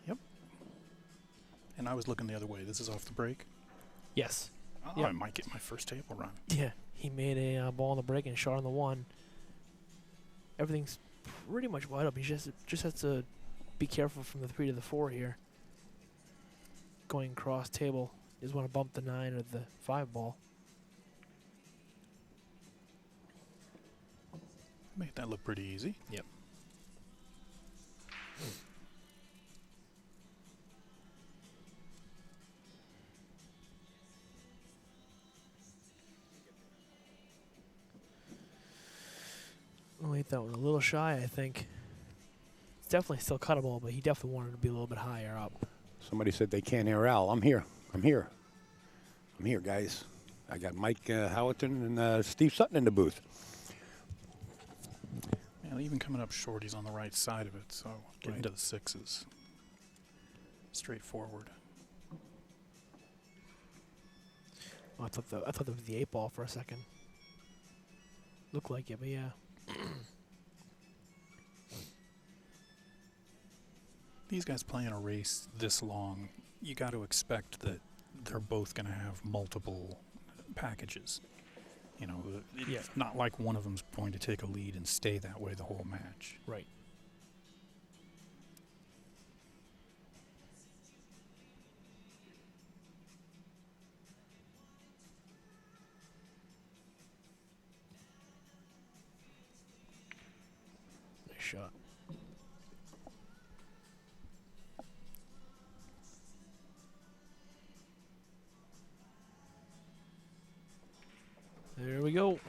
Yep. And I was looking the other way. This is off the break. Yes. Oh, Yep. I might get my first table run. Yeah. He made a ball on the break and a shot on the 1. Everything's pretty much wide up. He just has to be careful from the 3 to the 4 here. Going cross table. You just want to bump the 9 or the 5 ball. Make that look pretty easy. Yep. We'll hit that one a little shy, I think. It's definitely still cuttable, but he definitely wanted to be a little bit higher up. Somebody said they can't hear Al. I'm here. I'm here. I'm here, guys. I got Mike Howerton and Steve Sutton in the booth. Man, even coming up short, he's on the right side of it, so getting to the 6s. Straightforward. Oh, I thought that was the 8-ball for a second. Looked like it, but yeah. These guys playing a race this long, you got to expect that they're both going to have multiple packages. You know, it's not like one of them's going to take a lead and stay that way the whole match. Right. Nice shot. There we go.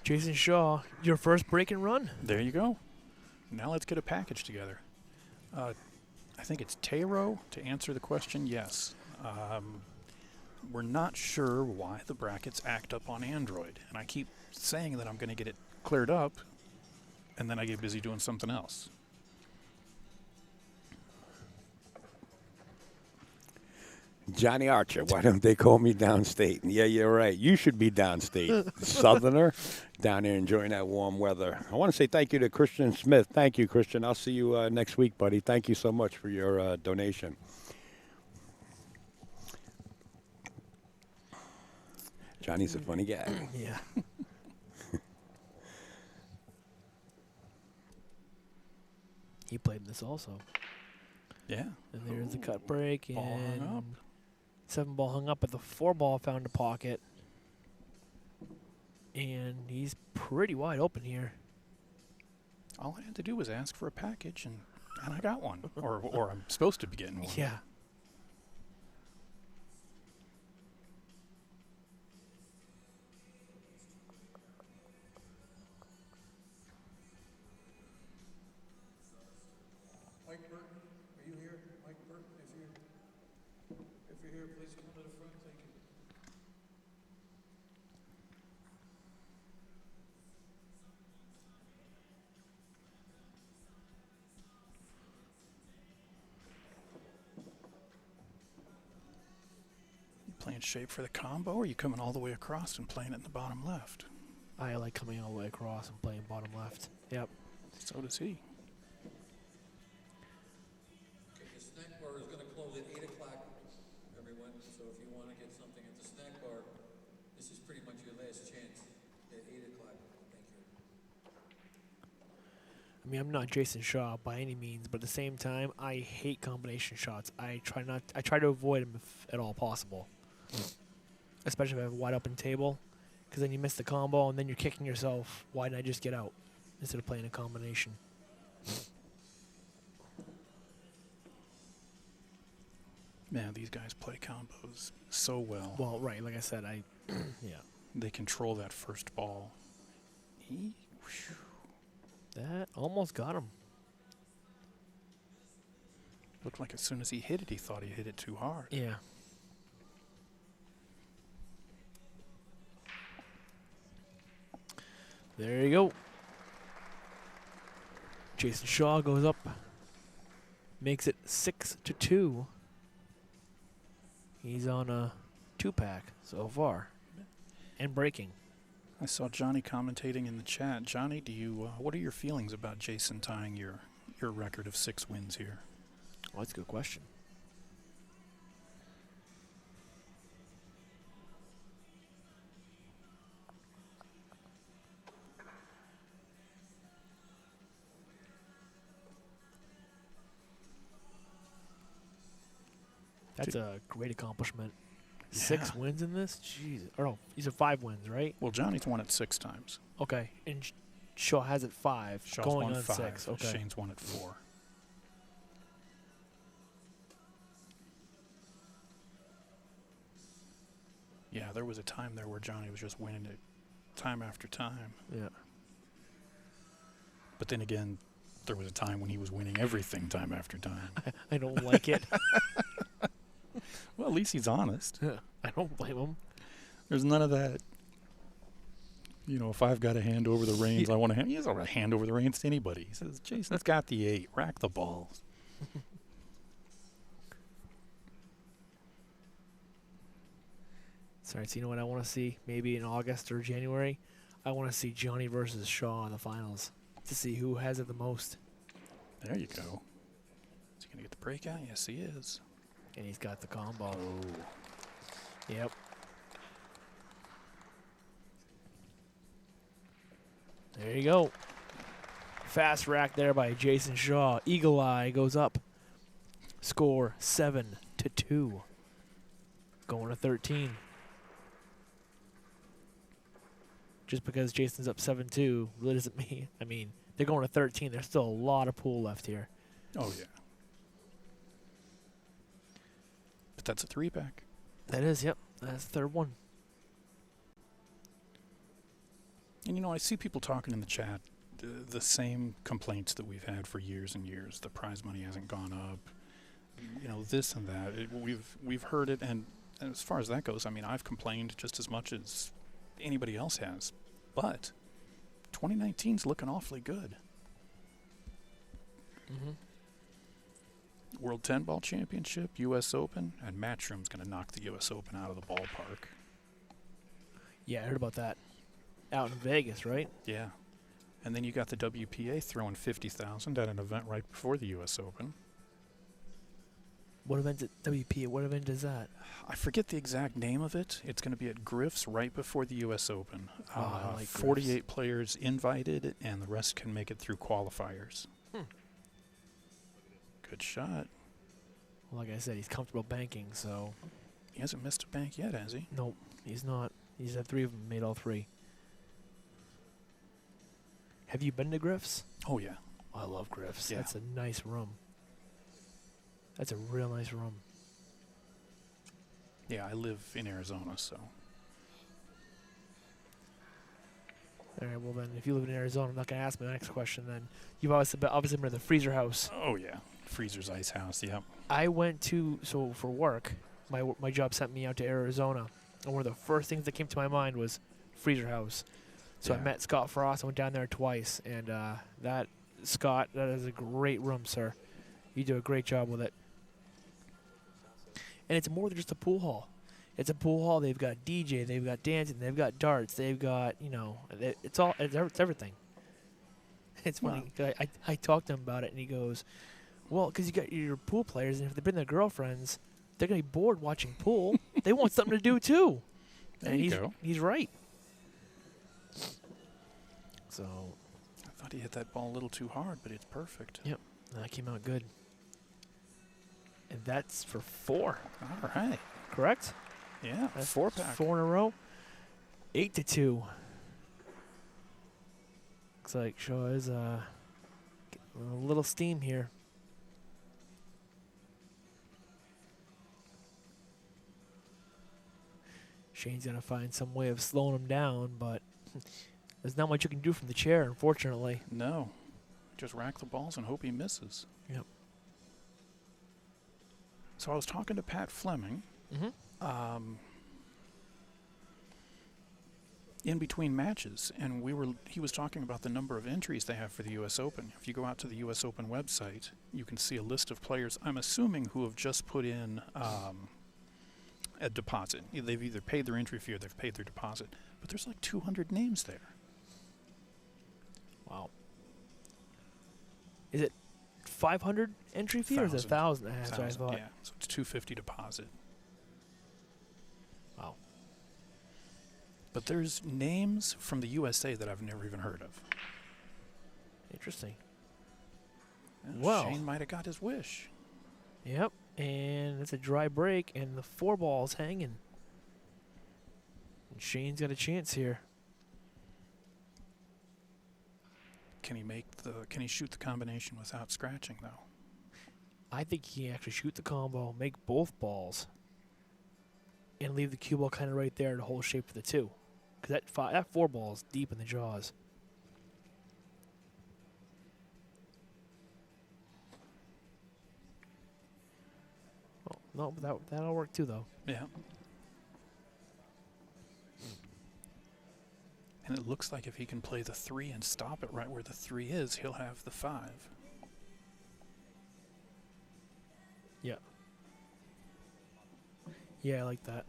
Jayson Shaw, your first break and run. There you go. Now let's get a package together. I think it's Taro to answer the question. Yes. We're not sure why the brackets act up on Android. And I keep saying that I'm going to get it cleared up, and then I get busy doing something else. Johnny Archer, why don't they call me downstate? Yeah, you're right. You should be downstate. Southerner, down there enjoying that warm weather. I want to say thank you to Christian Smith. Thank you, Christian. I'll see you next week, buddy. Thank you so much for your donation. Johnny's a funny guy. Yeah. He played this also. Yeah. And there's the cut break. Ball hung And up. 7-ball hung up, but the 4-ball found a pocket. And he's pretty wide open here. All I had to do was ask for a package, and I got one. or I'm supposed to be getting one. Yeah. Mike Burton, are you here? Mike Burton, if you're here, please come to the front. Thank you. You playing shape for the combo, or are you coming all the way across and playing it in the bottom left? I like coming all the way across and playing bottom left. Yep. So does he. Okay, the snack bar is gonna close at 8 o'clock, everyone, so if you wanna get something at the snack bar, this is pretty much your last chance at 8 o'clock. Thank you. I mean, I'm not Jayson Shaw by any means, but at the same time, I hate combination shots. I try to avoid them if at all possible. Especially if I have a wide open table, because then you miss the combo and then you're kicking yourself. Why didn't I just get out instead of playing a combination? Man, these guys play combos so well. Well, right, like I said, yeah. They control that first ball. That almost got him. Looked like as soon as he hit it, he thought he hit it too hard. Yeah. There you go. Jayson Shaw goes up. Makes it 6-2. He's on a 2-pack so far. And breaking. I saw Johnny commentating in the chat. Johnny, do you? What are your feelings about Jayson tying your record of 6 wins here? Well, that's a good question. That's a great accomplishment. 6 wins in this? Jeez. Or no, these are 5 wins, right? Well, Johnny's won it 6 times. Okay. And Shaw has it 5. Shaw's going won on 5. 6. Okay. Shane's won it 4. Yeah, there was a time there where Johnny was just winning it time after time. Yeah. But then again, there was a time when he was winning everything time after time. I don't like it. Well, at least he's honest. I don't blame him. There's none of that. You know, if I've got a hand over the reins, I want to hand. He doesn't hand over the reins to anybody. He says, Jason's got the 8. Rack the balls. Sorry, so you know what I want to see? Maybe in August or January, I want to see Johnny versus Shaw in the finals to see who has it the most. There you go. Is he going to get the breakout? Yes, he is. And he's got the combo. Oh. Yep. There you go. Fast rack there by Jayson Shaw. Eagle Eye goes up. Score 7-2. Going to 13. Just because Jason's up 7-2 really doesn't mean. I mean, they're going to 13. There's still a lot of pool left here. Oh, yeah. But that's a 3-pack. That is, yep. That's the third one. And, you know, I see people talking in the chat the same complaints that we've had for years and years. The prize money hasn't gone up. You know, this and that. We've heard it, and as far as that goes, I mean, I've complained just as much as anybody else has. But 2019's looking awfully good. Mm-hmm. World 10 Ball Championship, U.S. Open, and Matchroom's going to knock the U.S. Open out of the ballpark. Yeah, I heard about that. Out in Vegas, right? Yeah. And then you got the WPA throwing $50,000 at an event right before the U.S. Open. What event is WP? What event is that? I forget the exact name of it. It's going to be at Griff's right before the U.S. Open. I like 48 Griff's. players invited, and the rest can make it through qualifiers. Good shot. Well, like I said, he's comfortable banking, so... He hasn't missed a bank yet, has he? Nope, he's not. He's had 3 of them, made all 3. Have you been to Griff's? Oh, yeah. Oh, I love Griff's. Yeah. That's a nice room. That's a real nice room. Yeah, I live in Arizona, so... All right, well then, if you live in Arizona, I'm not going to ask my next question then. You've obviously been to the Freezer House. Oh, yeah. Freezer's Ice House, yep. I went to, so for work, my job sent me out to Arizona, and one of the first things that came to my mind was Freezer House. So I Yeah. met Scott Frost. I went down there twice, and Scott, that is a great room, sir. You do a great job with it. And it's more than just a pool hall. It's a pool hall. They've got DJ, they've got dancing, they've got darts, they've got, it's everything. It's funny. 'Cause I talked to him about it, and he goes, well, because you got your pool players, and if they've been their girlfriends, they're going to be bored watching pool. They want something to do, too. There And you go. he's right. So, I thought he hit that ball a little too hard, but it's perfect. yep, that came out good. And that's for 4, All right. correct? Yeah, That's 4-pack. 4 in a row. 8-2. Looks like Shaw is getting a little steam here. Shane's gonna find some way of slowing him down, but there's not much you can do from the chair, unfortunately. No. Just rack the balls and hope he misses. Yep. So I was talking to Pat Fleming. Mm-hmm. In between matches, and he was talking about the number of entries they have for the U.S. Open. If you go out to the U.S. Open website, you can see a list of players, I'm assuming, who have just put in a deposit. They've either paid their entry fee or they've paid their deposit. But there's like 200 names there. Wow. Is it 500 entry fee or is it 1,000? That's what I 1,000, thought. yeah. So it's $250 deposit. Wow. But there's names from the USA that I've never even heard of. Interesting. Yeah, Well. Shane might have got his wish. Yep. And it's a dry break, and the 4 ball's hanging. And Shane's got a chance here. Can he shoot the combination without scratching though? I think he can actually shoot the combo, make both balls, and leave the cue ball kind of right there to hold shape for the 2. Because that 4 ball is deep in the jaws. Oh, no, but that'll work too, though. Yeah. And it looks like if he can play the 3 and stop it right where the 3 is, he'll have the 5. Yeah. Yeah, I like that.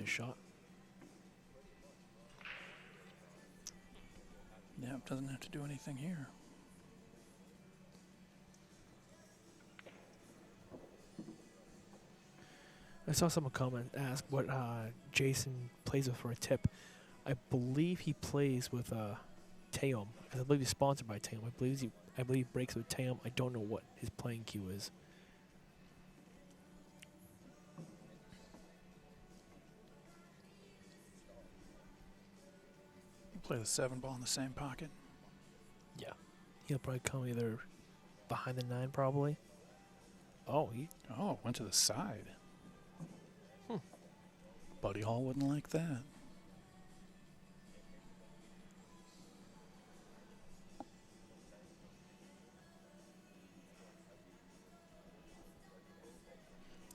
shot. Yep, doesn't have to do anything here. I saw someone ask what Jayson plays with for a tip. I believe he plays with Teom. I believe he's sponsored by Teom. I believe he breaks with Teom. I don't know what his playing cue is. Play the 7 ball in the same pocket. Yeah. He'll probably come either behind the 9 probably. Oh, Went to the side. Buddy Hall wouldn't like that.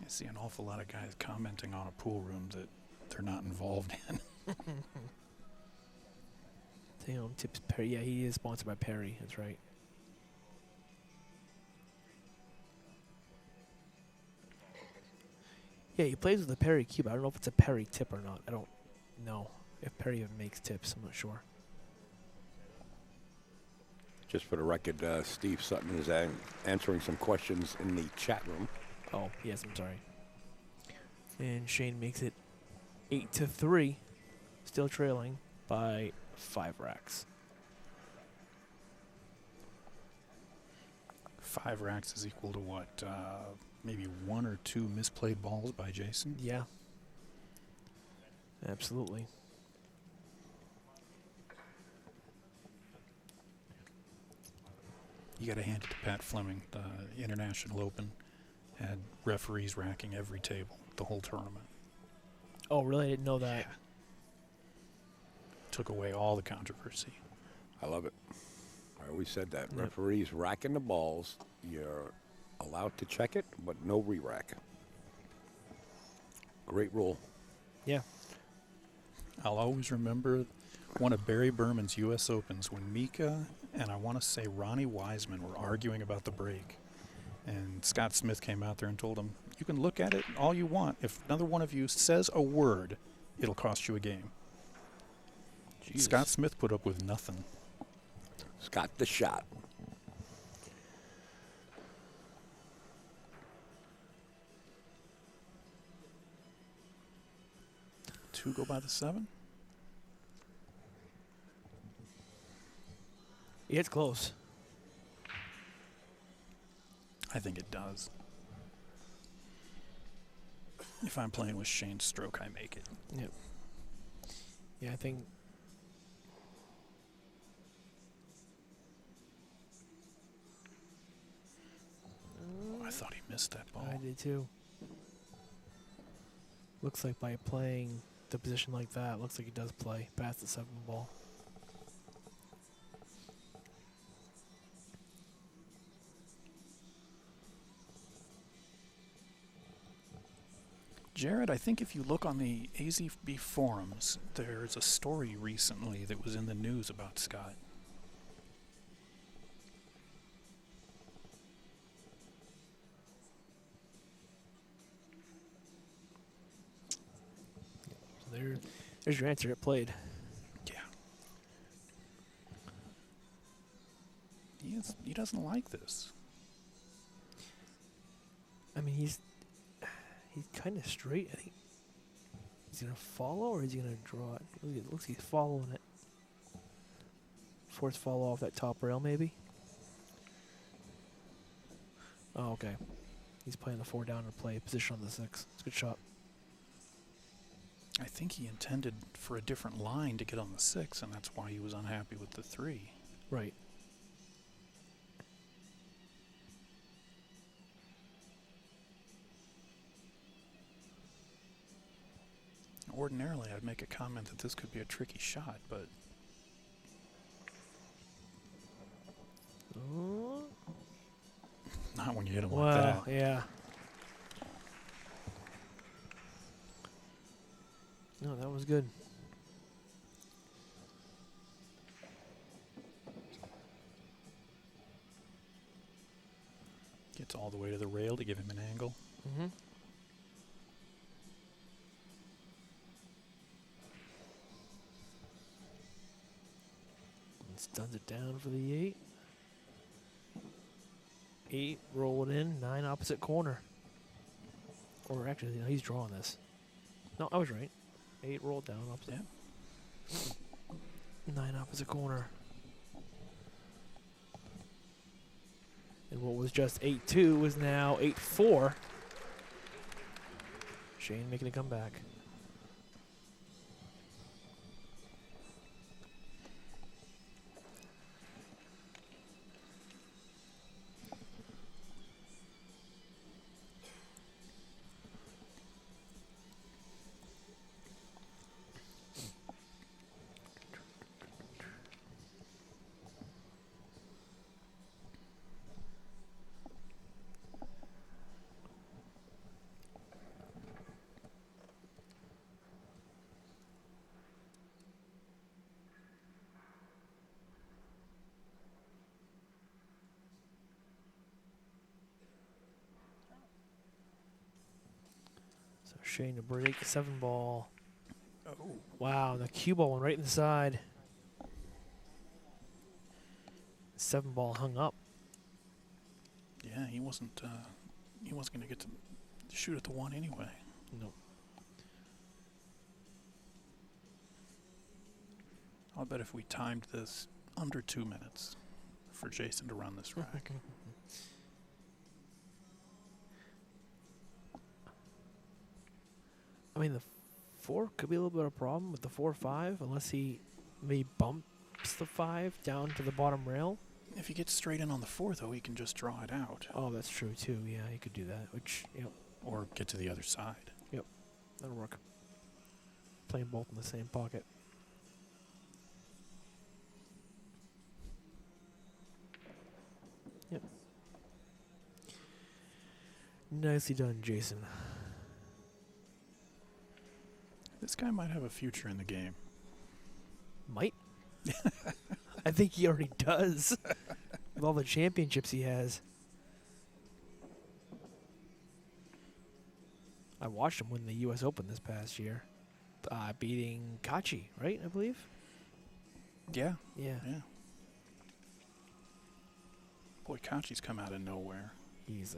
I see an awful lot of guys commenting on a pool room that they're not involved in. Teom tips Perry. Yeah, he is sponsored by Perry. That's right. Yeah, he plays with the Perry cube. I don't know if it's a Perry tip or not. I don't know if Perry even makes tips. I'm not sure. Just for the record, Steve Sutton is answering some questions in the chat room. Oh, yes, I'm sorry. And Shane makes it 8-3, still trailing by 5 racks. 5 racks is equal to what? Maybe 1 or 2 misplayed balls by Jayson? Yeah. Absolutely. You got to hand it to Pat Fleming. The International Open had referees racking every table, the whole tournament. Oh, really? I didn't know that. Yeah. Took away all the controversy. I love it. I always said that. Yep. Referees racking the balls. You're allowed to check it, but no re-rack. Great rule. Yeah. I'll always remember one of Barry Berman's U.S. Opens when Mika and I want to say Ronnie Wiseman were arguing about the break. And Scott Smith came out there and told him, you can look at it all you want. If another one of you says a word, it'll cost you a game. Jeez. Scott Smith put up with nothing. Scott the shot. Two go by the 7? Yeah, it's close. I think it does. If I'm playing with Shane's stroke, I make it. Yep. Yeah, I think. I thought he missed that ball. I did too. Looks like by playing the position like that, looks like he does play past the 7 ball. Jared, I think if you look on the AZB forums, there's a story recently that was in the news about Scott. So there's your answer. It played. Yeah. He doesn't like this. I mean, he's kind of straight. I think he's gonna follow, or is he gonna draw it? It looks like he's following it. Force follow off that top rail, maybe. Oh, okay. He's playing the 4 down to play position on the 6. It's a good shot. I think he intended for a different line to get on the 6, and that's why he was unhappy with the 3. Right. Ordinarily, I'd make a comment that this could be a tricky shot, but Oh. not when you hit him like Wow. that. Yeah. No, that was good. Gets all the way to the rail to give him an angle. Mm-hmm. Stuns it down for the 8. 8, roll it in, 9 opposite corner. Or actually, no, he's drawing this. No, I was right. 8, roll it down, opposite. Yeah. 9 opposite corner. And what was just 8-2 is now 8-4. Shane making a comeback. So Shane to break 7 ball. Oh. Wow, the cue ball went right inside. 7 ball hung up. Yeah, he wasn't going to get to shoot at the 1 anyway. No. I'll bet if we timed this under 2 minutes for Jayson to run this rack. I mean, the 4 could be a little bit of a problem with the 4-5, unless he maybe bumps the 5 down to the bottom rail. If he gets straight in on the 4, though, he can just draw it out. Oh, that's true, too. Yeah, he could do that, which, yep, Or get to the other side. that'll work. Playing both in the same pocket. Yep. Nicely done, Jayson. This guy might have a future in the game. Might. I think he already does. With all the championships he has. I watched him win the U.S. Open this past year. Beating Kachi, right, I believe? Yeah. Yeah. Yeah. Boy, Kachi's come out of nowhere. He's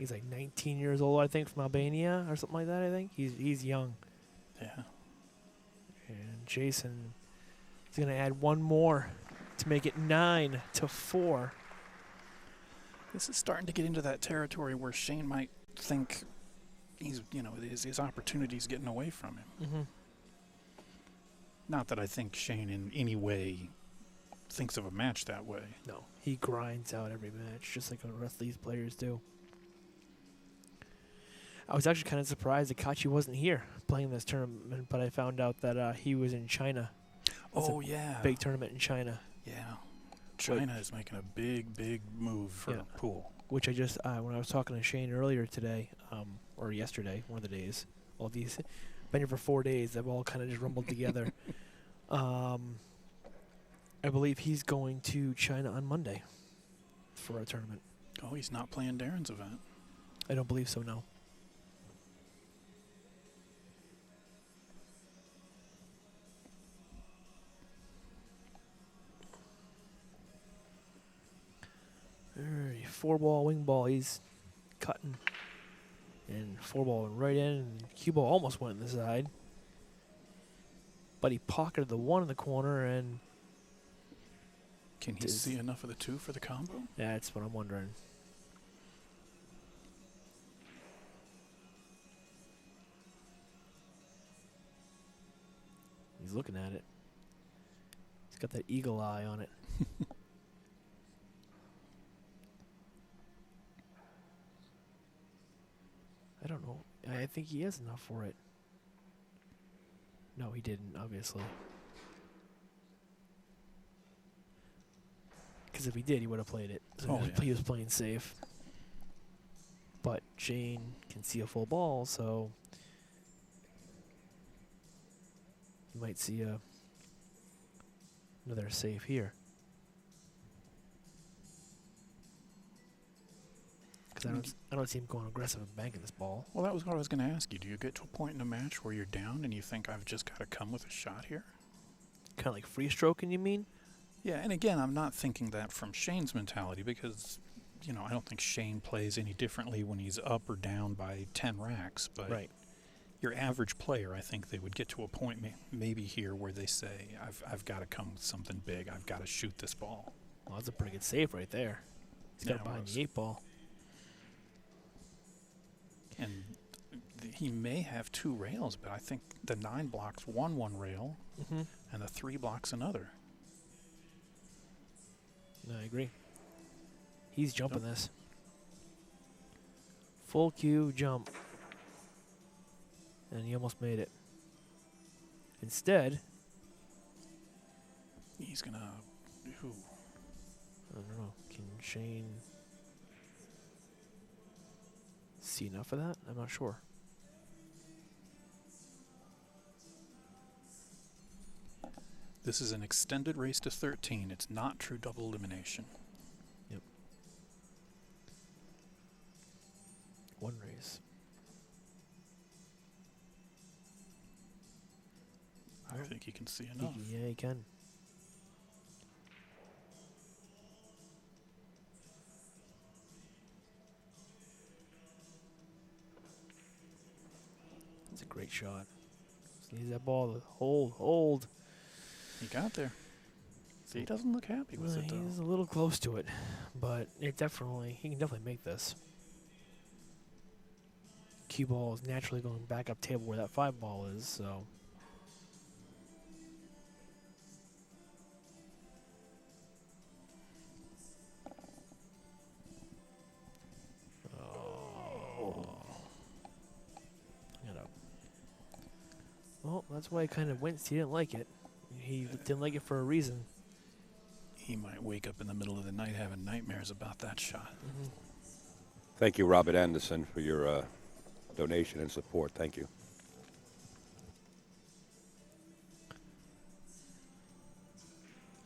like 19 years old, I think, from Albania or something like that, I think. He's young. Yeah. And Jayson is going to add 1 more to make it 9-4. This is starting to get into that territory where Shane might think his opportunity's getting away from him. Mm-hmm. Not that I think Shane in any way thinks of a match that way. No, he grinds out every match, just like the rest of these players do. I was actually kind of surprised that Kachi wasn't here playing this tournament, but I found out that he was in China. It's a yeah. big tournament in China. Yeah. China is making a big move for pool. Which I just, when I was talking to Shane earlier today, or yesterday, one of the days, all these, been here for 4 days, they've all kind of just rumbled together. I believe he's going to China on Monday for a tournament. Oh, he's not playing Darren's event. I don't believe so, no. Alright, 4-ball, wing ball, he's cutting. And 4-ball went right in, and cue ball almost went in the side. But he pocketed the 1 in the corner, and can he see enough of the 2 for the combo? yeah, that's what I'm wondering. He's looking at it. He's got that eagle eye on it. I don't know. I think he has enough for it. No, he didn't, obviously. Because if he did, he would have played it. So he was playing safe. But Shane can see a full ball, so you might see another save here. Because I don't see him going aggressive and banking this ball. Well, that was what I was going to ask you. Do you get to a point in a match where you're down and you think, I've just got to come with a shot here? Kind of like free stroking, you mean? Yeah, and again, I'm not thinking that from Shane's mentality because, I don't think Shane plays any differently when he's up or down by 10 racks. But Right. your average player, I think they would get to a point maybe here where they say, I've got to come with something big. I've got to shoot this ball. Well, that's a pretty good save right there. He's got Yeah, it behind it was. the 8-ball. And he may have 2 rails, but I think the 9 blocks one rail, Mm-hmm. and the 3 blocks another. No, I agree. He's jumping this. Full cue jump. And he almost made it. Instead, He's going to... I don't know, can Shane see enough of that? I'm not sure. This is an extended race to 13. It's not true double elimination. Yep. One race. I think he can see enough. Yeah, he can. That's a great shot. Just needs that ball to hold. He got there. See, he doesn't look happy with it, though. He's a little close to it, but he can definitely make this. Cue ball is naturally going back up table where that 5 ball is, so. Well, that's why he kind of winced. He didn't like it. He didn't like it for a reason. He might wake up in the middle of the night having nightmares about that shot. Mm-hmm. Thank you, Robert Anderson, for your donation and support. Thank you.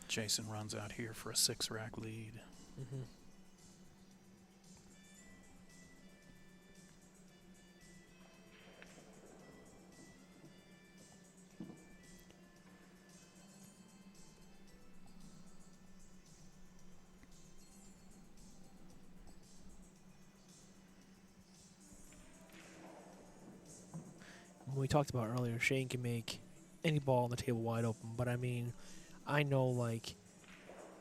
Jayson runs out here for a 6-rack lead. Mm-hmm. We talked about earlier, Shane can make any ball on the table wide open, but I mean, I know, like,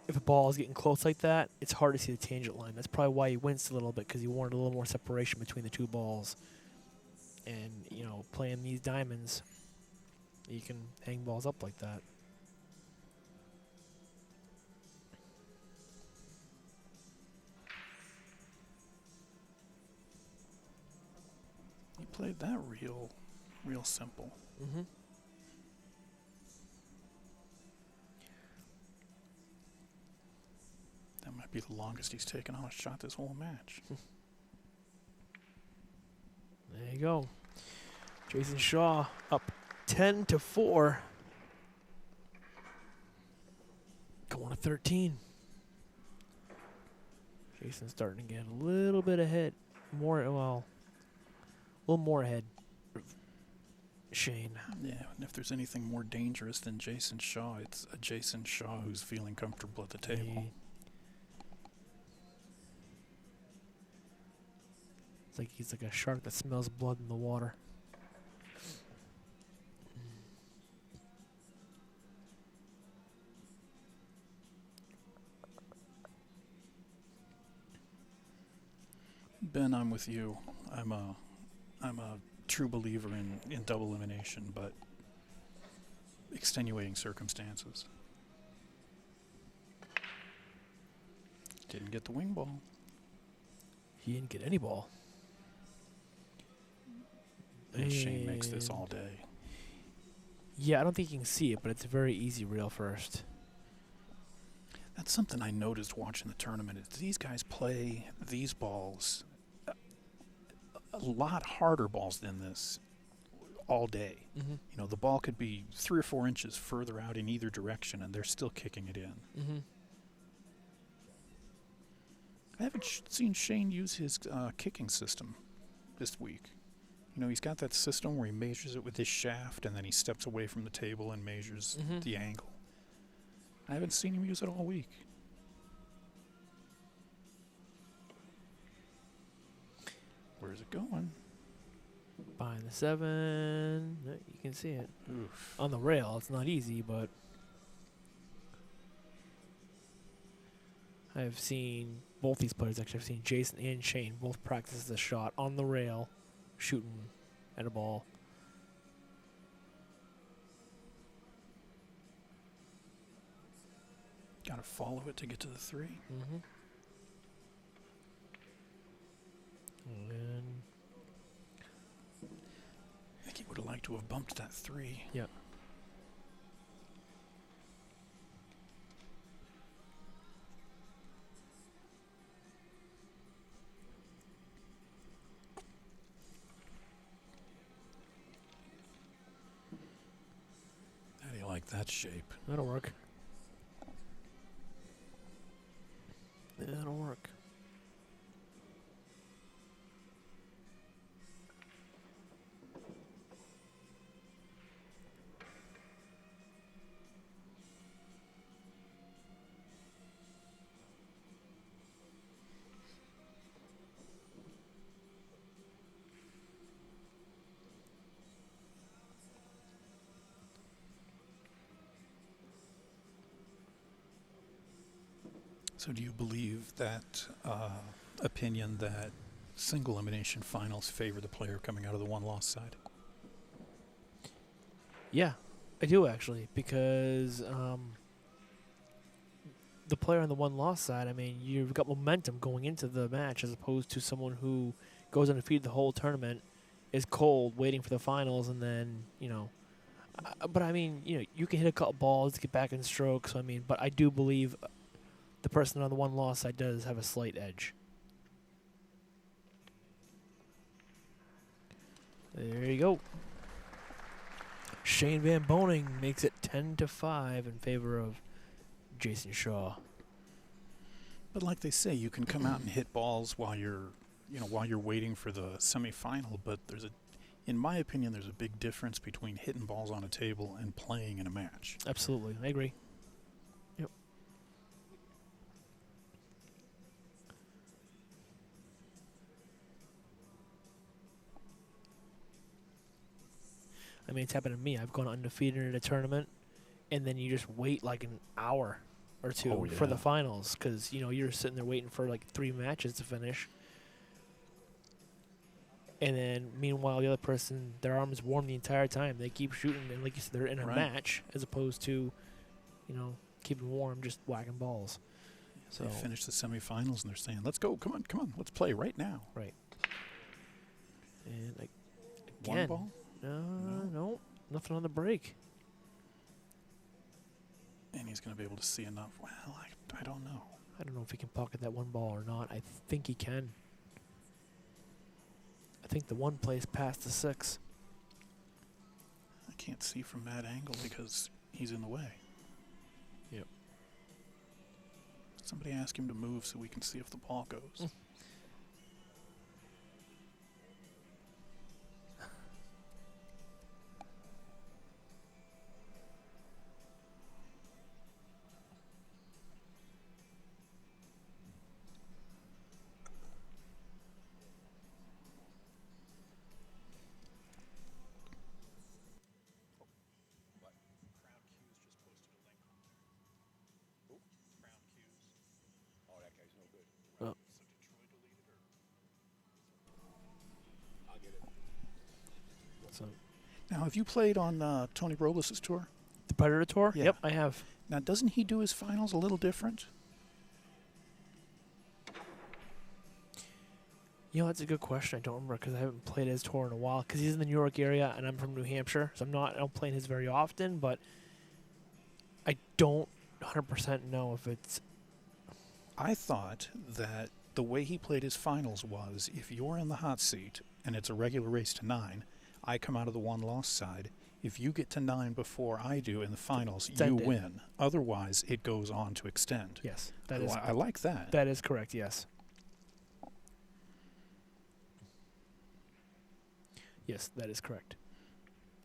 if a ball is getting close like that, it's hard to see the tangent line. That's probably why he winced a little bit, because he wanted a little more separation between the 2 balls. And, playing these diamonds, you can hang balls up like that. He played that real simple. Mm-hmm. That might be the longest he's taken on a shot this whole match. There you go. Jayson Shaw up 10-4. Going to 13. Jayson's starting to get a little bit ahead. A little more ahead of Shane. Yeah, and if there's anything more dangerous than Jayson Shaw, it's a Jayson Shaw who's feeling comfortable at the table. It's like he's like a shark that smells blood in the water. Ben, I'm with you. I'm a true believer in double elimination, but extenuating circumstances. Didn't get the wing ball. He didn't get any ball. And Shane makes this all day. Yeah, I don't think you can see it, but it's a very easy rail first. That's something I noticed watching the tournament. Is these guys play these balls, a lot harder balls than this, all day. Mm-hmm. The ball could be 3 or 4 inches further out in either direction, and they're still kicking it in. Mm-hmm. I haven't seen Shane use his kicking system this week. He's got that system where he measures it with his shaft, and then he steps away from the table and measures Mhm. the angle. I haven't seen him use it all week. Where's it going? Behind the 7. You can see it. Oof. On the rail, it's not easy, but I've seen both these players, actually. I've seen Jayson and Shane both practice the shot on the rail, shooting at a ball. Got to follow it to get to the 3. Mm-hmm. And I think he would have liked to have bumped that 3. yep. How do you like that shape? That'll work. That'll work. So do you believe that opinion that single elimination finals favor the player coming out of the one-loss side? Yeah, I do actually, because the player on the one-loss side, I mean, you've got momentum going into the match as opposed to someone who goes undefeated the whole tournament, is cold, waiting for the finals, and then, you know. But, I mean, you know, you can hit a couple balls to get back in stroke, so, I mean, but I do believe the person on the one-loss side does have a slight edge. There you go. Shane Van Boening makes it 10-5 in favor of Jayson Shaw. But like they say, you can come out and hit balls while you're waiting for the semifinal. But in my opinion, there's a big difference between hitting balls on a table and playing in a match. Absolutely, I agree. Yep. I mean, it's happened to me. I've gone undefeated in a tournament, and then you just wait like an hour or two for the finals because, you know, you're sitting there waiting for like 3 matches to finish. And then, meanwhile, the other person, their arm is warm the entire time. They keep shooting, and like you said, they're in a match as opposed to, you know, keeping warm, just whacking balls. So they finish the semifinals, and they're saying, let's go, come on, let's play right now. Right. And again, One ball? No, nothing on the break. And he's going to be able to see enough. Well, I don't know. I don't know if he can pocket that one ball or not. I think he can. I think the one plays past the 6. I can't see from that angle because he's in the way. Yep. Somebody ask him to move so we can see if the ball goes. So Now, have you played on Tony Robles' tour? the Predator Tour? Yeah. Yep, I have. Now, doesn't he do his finals a little different? You know, that's a good question. I don't remember because I haven't played his tour in a while. Because he's in the New York area and I'm from New Hampshire, so I don't play his very often. But I don't 100% know if it's. I thought that the way he played his finals was if you're in the hot seat and it's a regular race to 9, I come out of the one-loss side. If you get to 9 before I do in the finals, you win. Otherwise, it goes on to extend. Yes, that is. I like that. That is correct. Yes. Yes, that is correct.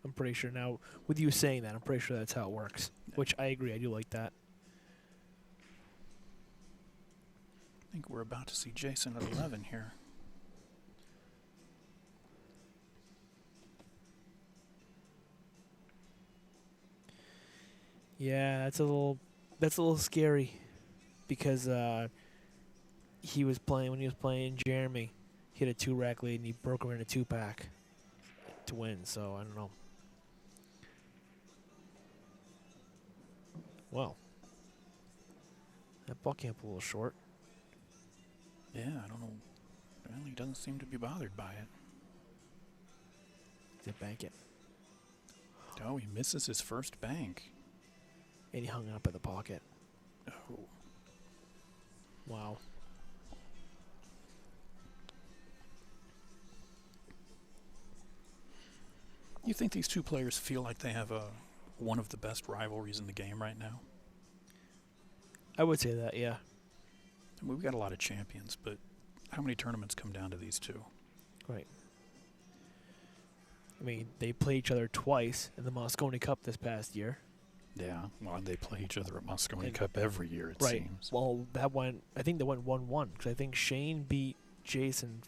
I'm pretty sure now, with you saying that, I'm pretty sure that's how it works. Which I agree. I do like that. I think we're about to see Jayson at 11 here. Yeah, that's a little scary because he was playing when he was playing Jeremy. He had a 2-rack lead and he broke him in a 2-pack to win. So I don't know. Well, that ball camp a little short. Yeah, I don't know. Well, he doesn't seem to be bothered by it. Did bank it, Oh, he misses his first bank. and he hung it up in the pocket. Oh. Wow. You think these two players feel like they have one of the best rivalries in the game right now? I would say that, yeah. I mean, we've got a lot of champions, but how many tournaments come down to these two? Right. I mean, they played each other twice in the Moscone Cup this past year. Yeah, well, they play each other at Moscone And- Cup every year, it Right. seems. Well, I think they went 1-1 because I think Shane beat Jayson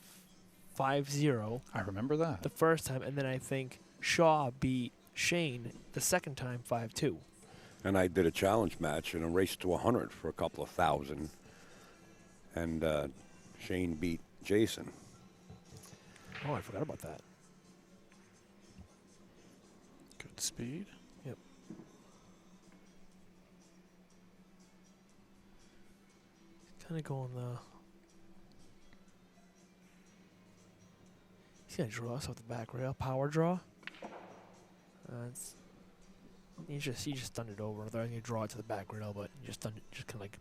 5-0 I remember that. the first time, and then I think Shaw beat Shane the second time 5-2. And I did a challenge match in a race to 100 for a couple of thousand. And Shane beat Jayson. Oh, I forgot about that. Good speed. Yep. Kind of going the. He's gonna draw us off the back rail. Power draw. He just stunned it over. They're gonna draw it to the back rail, but he just kind of like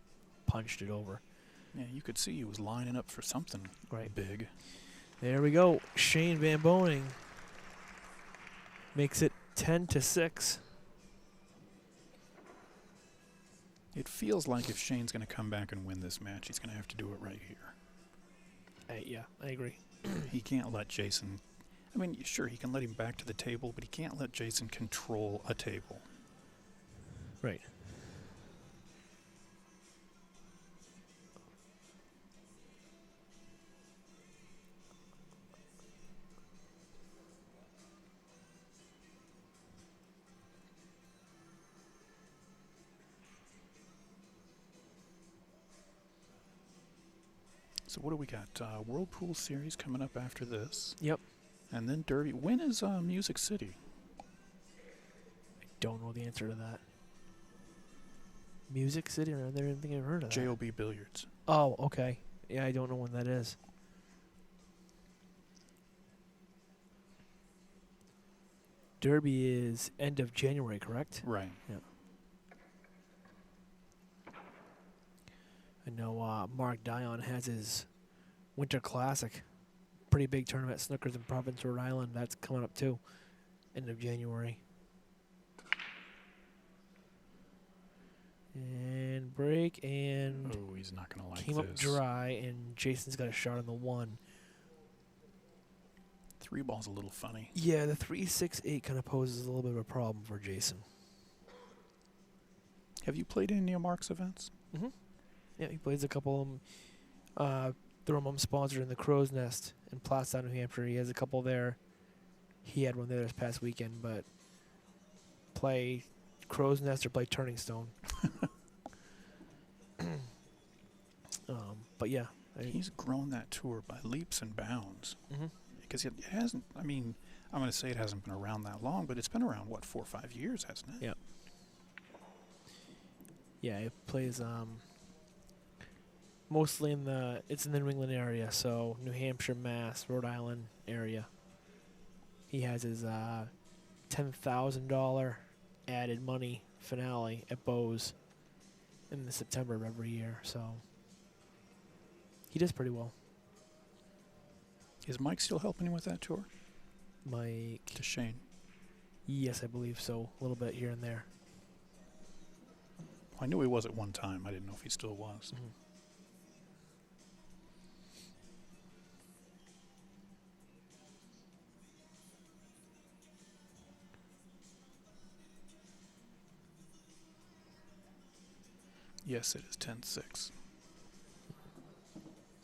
punched it over. Yeah, you could see he was lining up for something Right. big. There we go. Shane Van Boening makes it 10-6. It feels like if Shane's going to come back and win this match, he's going to have to do it right here. Yeah, I agree. He can't let Jayson. I mean, sure, he can let him back to the table, but he can't let Jayson control a table. Right. So what do we got? Whirlpool Series coming up after this. Yep. And then Derby. When is Music City? Don't know the answer to that. Music City? I don't think I've heard of that. JOB Billiards. Oh, okay. Yeah, I don't know when that is. Derby is end of January, correct? Right. I know Mark Dion has his Winter Classic. Pretty big tournament at Snookers in Providence, Rhode Island. That's coming up too. End of January. And break and Oh, he's not going to like came this. up dry, and Jason's got a shot on the 1. 3 ball's a little funny. Yeah, the 3-6-8 kind of poses a little bit of a problem for Jason. Have you played any of Mark's events? Mm-hmm. Yeah, he plays a couple of them. Thurman sponsored in the Crow's Nest in Plattstown, New Hampshire. He has a couple there. He had one there this past weekend, but play Crow's Nest or play Turning Stone. But yeah. He's grown that tour by leaps and bounds. Mm-hmm. Because it hasn't, I mean, I'm going to say it hasn't been around that long, but it's been around, 4 or 5 years, hasn't it? Yeah. Yeah, it plays mostly it's in the New England area, so New Hampshire, Mass, Rhode Island area. He has his $10,000 added money finale at Bose in the September of every year, so he does pretty well. Is Mike still helping you with that tour? Mike, To Shane? yes, I believe so, a little bit here and there. I knew he was at one time. I didn't know if he still was. Mm-hmm. Yes, it is 10-6.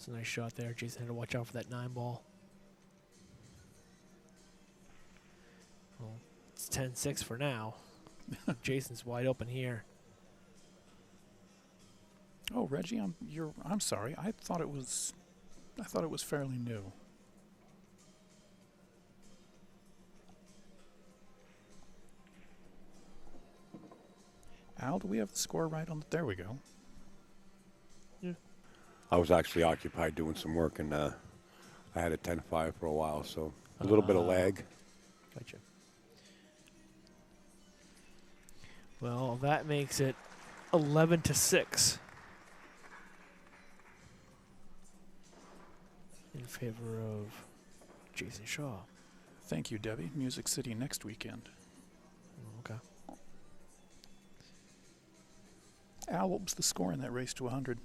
It's a nice shot there. Jayson had to watch out for that 9 ball. Well, it's 10-6 for now. Jason's wide open here. Oh, Reggie, I'm sorry. I thought it was fairly new. Al, do we have the score right on? There we go. I was actually occupied doing some work, and I had a 10-5 for a while, so a little bit of lag. Gotcha. Well, that makes it 11-6 in favor of Jayson Shaw. Thank you, Debbie. Music City next weekend. Okay. Al, what was the score in that race to 100?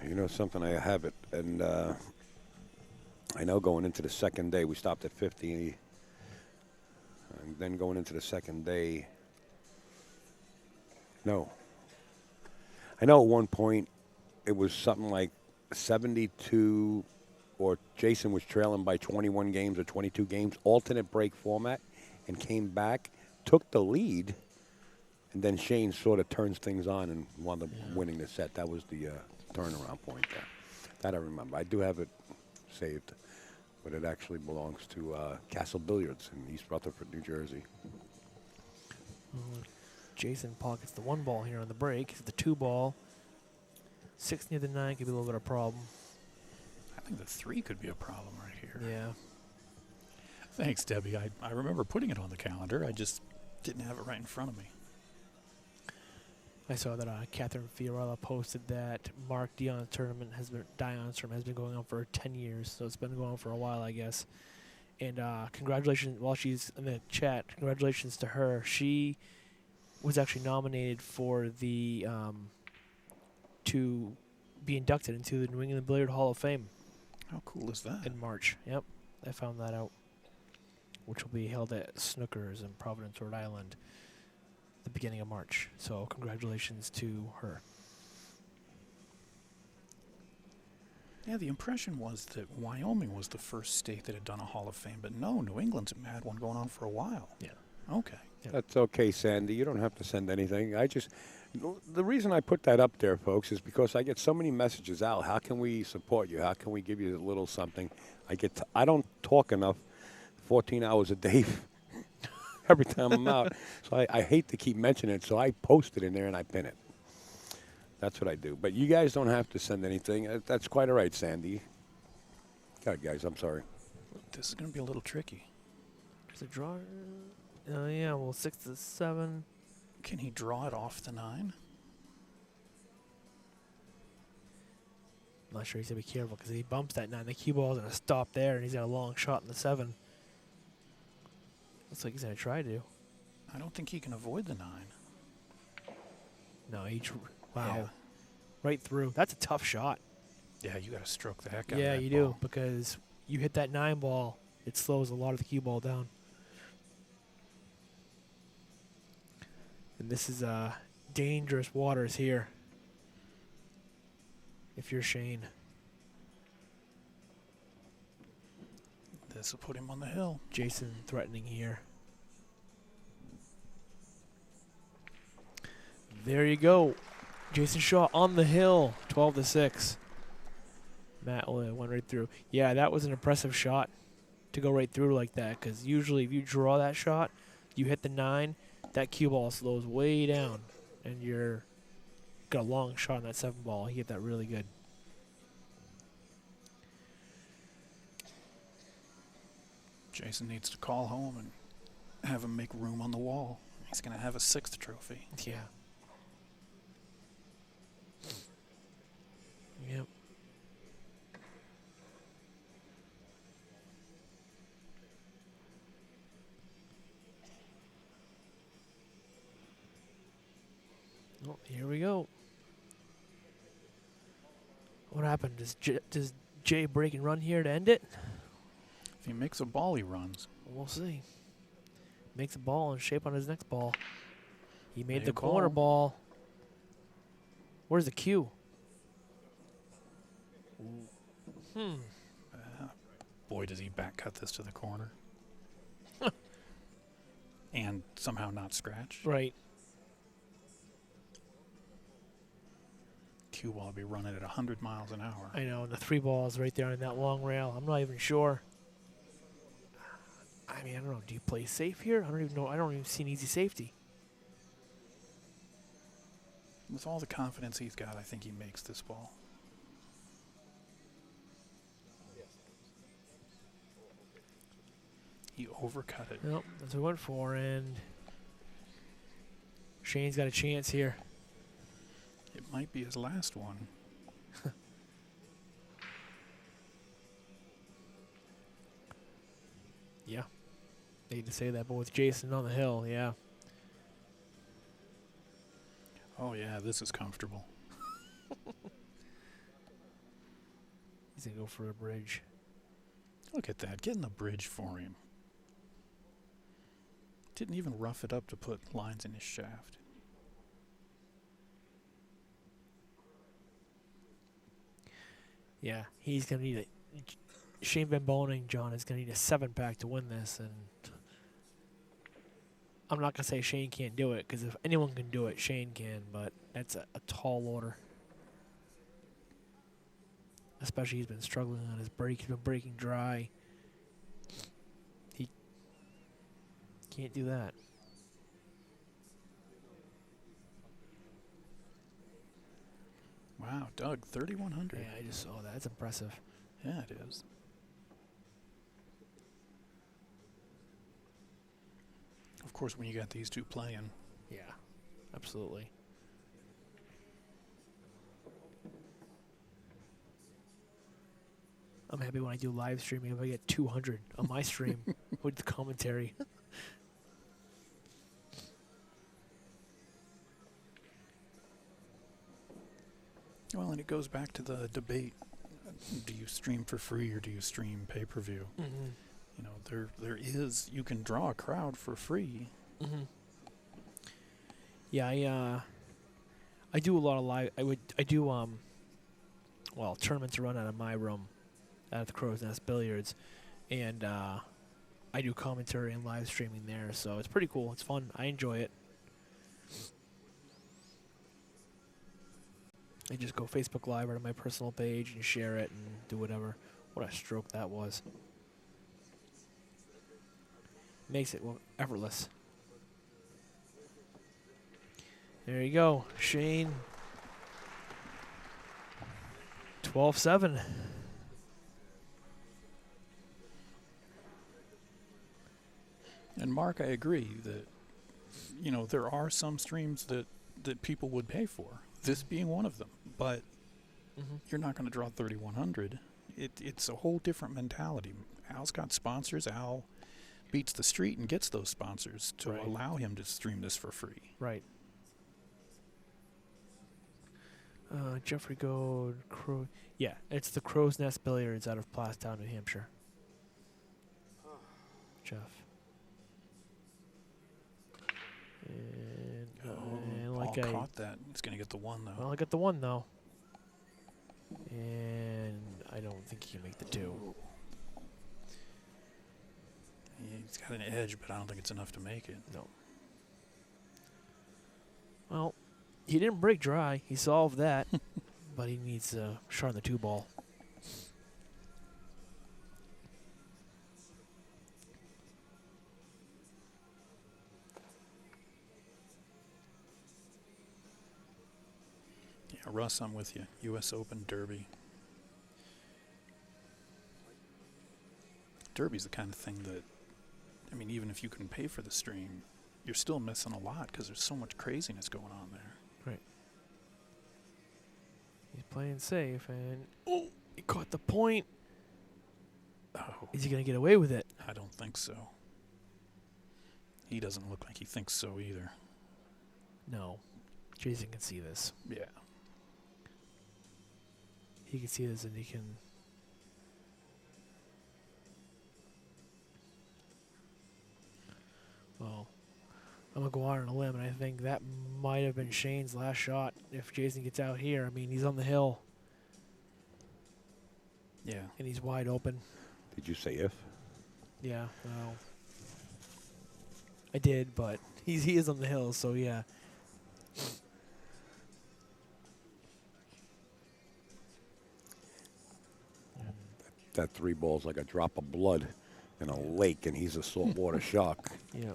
You know something, I have it, and I know going into the second day, we stopped at 50, and then going into the second day, no. I know at one point it was something like 72, or Jayson was trailing by 21 games or 22 games, alternate break format, and came back, took the lead, and then Shane sort of turns things on and wound up winning the set. That was the turnaround point there. That I remember. I do have it saved, but it actually belongs to Castle Billiards in East Rutherford, New Jersey. Jayson pockets the 1 ball here on the break. The 2 ball. 6 near the 9 could be a little bit of a problem. I think the 3 could be a problem right here. Yeah. Thanks, Debbie. I remember putting it on the calendar. I just didn't have it right in front of me. I saw that Catherine Fiorella posted that Mark Dion's tournament has been going on for 10 years, so it's been going on for a while, I guess. And congratulations, while she's in the chat, congratulations to her. She was actually nominated for the to be inducted into the New England Billiard Hall of Fame. How cool is that? In March. Yep, I found that out, which will be held at Snookers in Providence, Rhode Island, the beginning of March. So congratulations to her. Yeah, the impression was that Wyoming was the first state that had done a Hall of Fame, but no, New England's had one going on for a while. Yeah. Okay. Yep. That's okay, Sandy. You don't have to send anything. The reason I put that up there, folks, is because I get so many messages out. How can we support you? How can we give you a little something? I don't talk enough, 14 hours a day every time I'm out. So I hate to keep mentioning it, so I post it in there and I pin it. That's what I do. But you guys don't have to send anything. That's quite all right, Sandy. God, guys, I'm sorry. This is going to be a little tricky. There's a draw. Yeah, well, 6 to 7. Can he draw it off the 9? I'm not sure he's going to be careful because if he bumps that 9, the cue ball's going to stop there, and he's got a long shot in the 7. Looks like he's going to try to. I don't think he can avoid the 9. No, wow. Yeah. Right through. That's a tough shot. Yeah, you got to stroke the heck out of Yeah, that you ball. do, because you hit that 9 ball, it slows a lot of the cue ball down. And this is dangerous waters here if you're Shane. This will put him on the hill. Jayson threatening here. There you go. Jayson Shaw on the hill, 12 to 6. Matt went right through. Yeah, that was an impressive shot to go right through like that, because usually if you draw that shot, you hit the 9, that cue ball slows way down, and you're got a long shot on that 7 ball. You get that really good. Jayson needs to call home and have him make room on the wall. He's going to have a 6th trophy. Yeah. Yep. Oh, here we go. What happened? Does Jay break and run here to end it? If he makes a ball, he runs. We'll see. Makes a ball and shape on his next ball. He made Made the a corner ball. Where's the cue? Boy, does he back cut this to the corner. And somehow not scratch. Right. Cue ball will be running at 100 miles an hour. I know, and the 3 balls right there on that long rail. I'm not even sure. I mean, I don't know. Do you play safe here? I don't even know. I don't even see an easy safety. With all the confidence he's got, I think he makes this ball. He overcut it. Nope, that's what we went for, and Shane's got a chance here. It might be his last one. Yeah. I hate to say that, but with Jayson on the hill, yeah. Oh, yeah, this is comfortable. He's going to go for a bridge. Look at that, getting the bridge for him. Didn't even rough it up to put lines in his shaft. Yeah, he's going to need it. Shane Van Boening, John, is going to need a 7-pack to win this, and I'm not going to say Shane can't do it, because if anyone can do it, Shane can, but that's a tall order. Especially he's been struggling on his break. He's been breaking dry. He can't do that. Wow, Doug, 3,100. Yeah, I just saw that. That's impressive. Yeah, it is. Of course, when you got these two playing. Yeah, absolutely. I'm happy when I do live streaming if I get 200 on my stream with the commentary. Well, and it goes back to the debate. Do you stream for free or do you stream pay-per-view? Mm-hmm. You know, there is, you can draw a crowd for free. Mm-hmm. Yeah, I do a lot of live. I do well, tournaments run out of my room, out of the Crow's Nest Billiards, and I do commentary and live streaming there. So it's pretty cool. It's fun. I enjoy it. I just go Facebook Live right on my personal page and share it and do whatever. What a stroke that was. Makes it effortless. There you go, Shane. 12-7. And Mark, I agree that, you know, there are some streams that people would pay for, this being one of them. But you're not going to draw 3,100. It's a whole different mentality. Al's got sponsors. Al beats the street and gets those sponsors to allow him to stream this for free. Right. Jeffrey Gold, Crow. Yeah, it's the Crow's Nest Billiards out of Plastown, New Hampshire. Jeff. And like Paul caught that. He's going to get the one, though. Well, I got the one, though. And I don't think he can make the two. He's got an edge, but I don't think it's enough to make it. No. Well, he didn't break dry. He solved that. But he needs a shot on the 2-ball. Yeah, Russ, I'm with you. U.S. Open, Derby. Derby's the kind of thing that, I mean, even if you can pay for the stream, you're still missing a lot because there's so much craziness going on there. Right. He's playing safe, and he caught the point. Oh, Is he going to get away with it? I don't think so. He doesn't look like he thinks so either. No. Jayson can see this. Yeah. He can see this, and he can. Well, I'm going to go out on a limb, and I think that might have been Shane's last shot if Jayson gets out here. I mean, he's on the hill. Yeah. and he's wide open. Did you say if? Yeah, well, I did, but he is on the hill, so yeah. That 3 ball's like a drop of blood in a lake, and he's a saltwater shark. Yeah.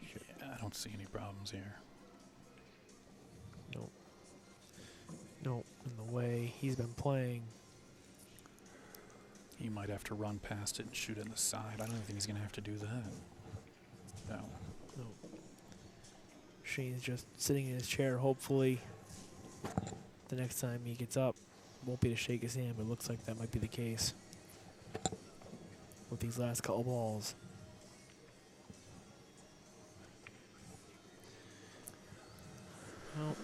Yeah, I don't see any problems here. Nope. Nope. In the way he's been playing. He might have to run past it and shoot it in the side. I don't think he's going to have to do that. No. Nope. Shane's just sitting in his chair. Hopefully, the next time he gets up, won't be to shake his hand, but it looks like that might be the case with these last couple balls. Well,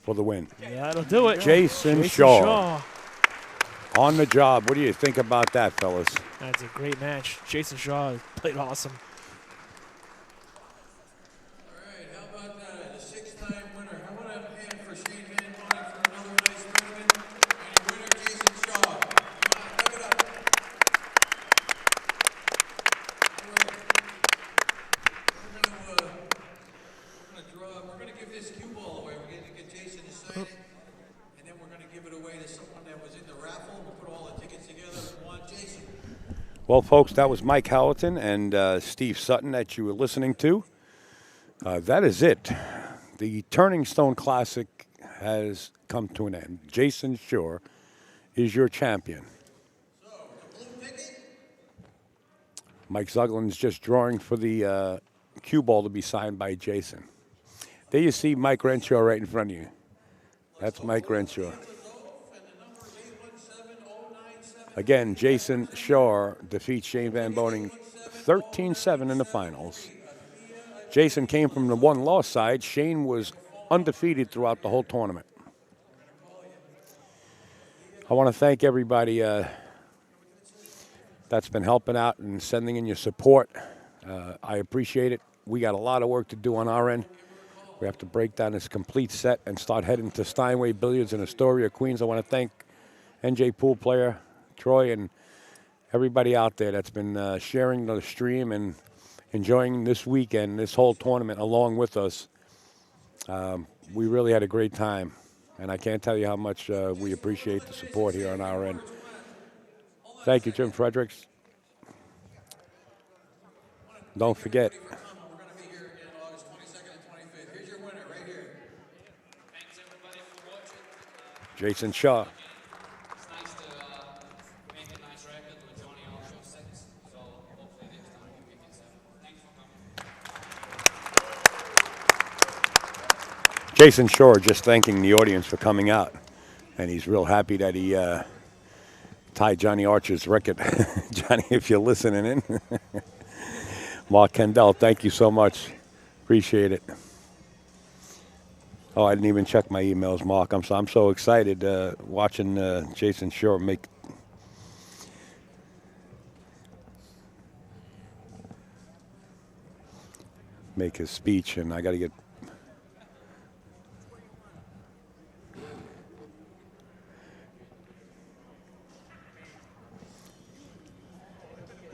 For the win. yeah, that'll do it. Jayson Shaw. On the job. What do you think about that, fellas? That's a great match. Jayson Shaw played awesome. All right, how about that? The 6-time winner. How about a hand for Shane Van Boening for another nice tournament? And your winner, Jayson Shaw. Come on, give it up. All right. We're gonna give this cue ball away. We're gonna get Jayson to sign it, and then we're gonna give it away to someone that was in the raffle. We'll put all the tickets together and want Jayson. Well, folks, that was Mike Howerton and Steve Sutton that you were listening to. That is it. The Turning Stone Classic has come to an end. Jayson Shaw is your champion. So, the blue ticket. Mike Zuglin's just drawing for the cue ball to be signed by Jayson. There you see Mike Renshaw right in front of you. That's Mike Renshaw. Again, Jayson Shaw defeats Shane Van Boening 13-7 in the finals. Jayson came from the one-loss side. Shane was undefeated throughout the whole tournament. I want to thank everybody that's been helping out and sending in your support. I appreciate it. We got a lot of work to do on our end. We have to break down this complete set and start heading to Steinway Billiards in Astoria, Queens. I want to thank NJ Pool player Troy and everybody out there that's been sharing the stream and enjoying this weekend, this whole tournament along with us. We really had a great time, and I can't tell you how much we appreciate the support here on our end. Thank you, Jim Fredericks. Don't forget. We're going to be here again August 22nd and 25th. Here's your winner right here. Thanks everybody for watching. Jayson Shaw. It's nice to make a nice record with Johnny Archer 6. So hopefully next time we make it 7. Thanks for coming. Jayson Shaw just thanking the audience for coming out, and he's real happy that he tied Johnny Archer's record. Johnny, if you're listening in. Mark Kendall, thank you so much. Appreciate it. Oh, I didn't even check my emails, Mark. I'm so excited watching Jayson Shaw make his speech, and I got to get.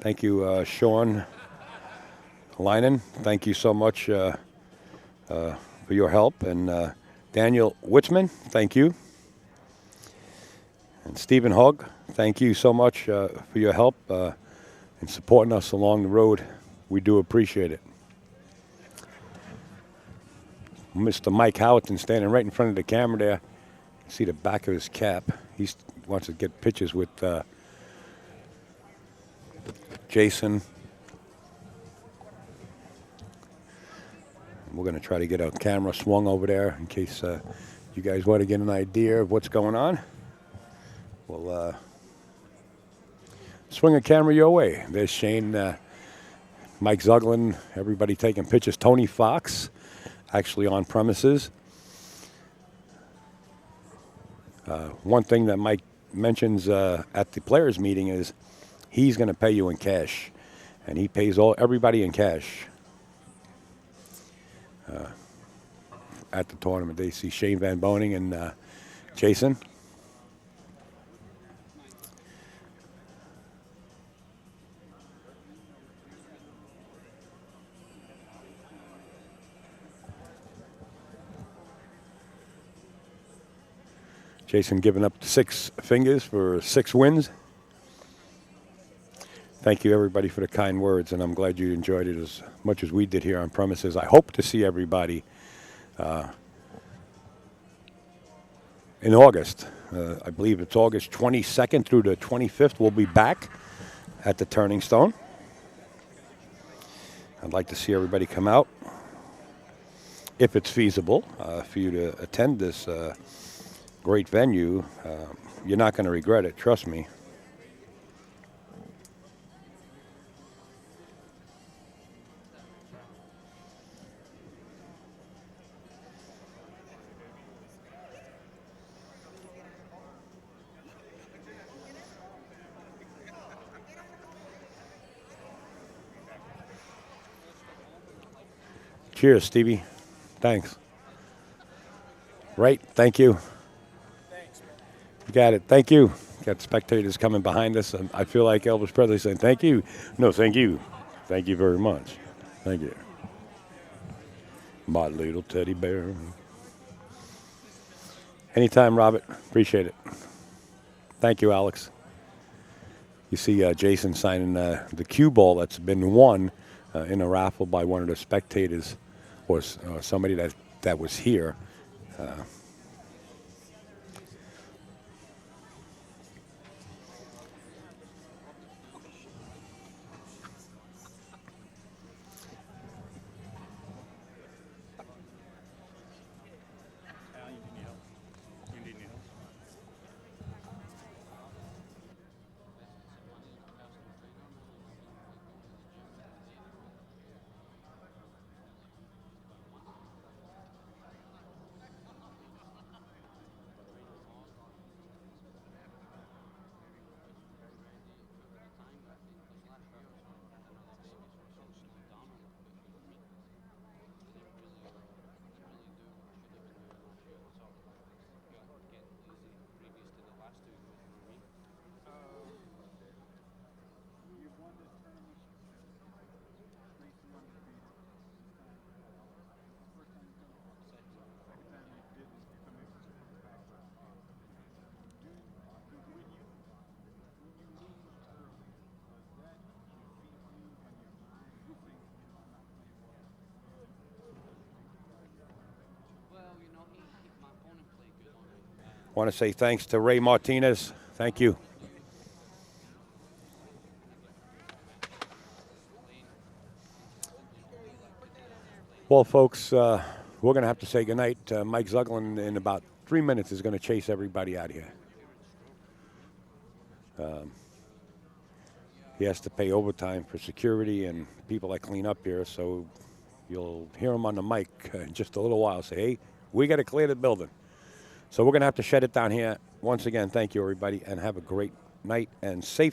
Thank you, Sean Leinen. Thank you so much for your help. And Daniel Witzman, thank you. And Stephen Hogg, thank you so much for your help in supporting us along the road. We do appreciate it. Mr. Mike Howerton standing right in front of the camera there. See the back of his cap. He wants to get pictures with Jayson. We're going to try to get a camera swung over there in case you guys want to get an idea of what's going on. We'll swing a camera your way. There's Shane, Mike Zuglin, everybody taking pictures. Tony Fox, actually on premises. One thing that Mike mentions at the players' meeting is he's going to pay you in cash. and he pays everybody in cash at the tournament. They see Shane Van Boening and Jayson. Jayson giving up 6 fingers for 6 wins. Thank you, everybody, for the kind words, and I'm glad you enjoyed it as much as we did here on premises. I hope to see everybody in August. I believe it's August 22nd through the 25th. We'll be back at the Turning Stone. I'd like to see everybody come out, if it's feasible, for you to attend this great venue. You're not going to regret it, trust me. Cheers, Stevie. Thanks. Right, thank you. You got it. Thank you. Got spectators coming behind us. And I feel like Elvis Presley saying, thank you. No, thank you. Thank you very much. Thank you. My little teddy bear. Anytime, Robert. Appreciate it. Thank you, Alex. You see Jayson signing the cue ball that's been won in a raffle by one of the spectators or somebody that was here. Want to say thanks to Ray Martinez. Thank you. Well, folks, we're going to have to say goodnight. Mike Zuglin, in about 3 minutes, is going to chase everybody out of here. He has to pay overtime for security and people that clean up here, so you'll hear him on the mic in just a little while say, hey, we got to clear the building. So we're going to have to shut it down here. Once again, thank you, everybody, and have a great night and safe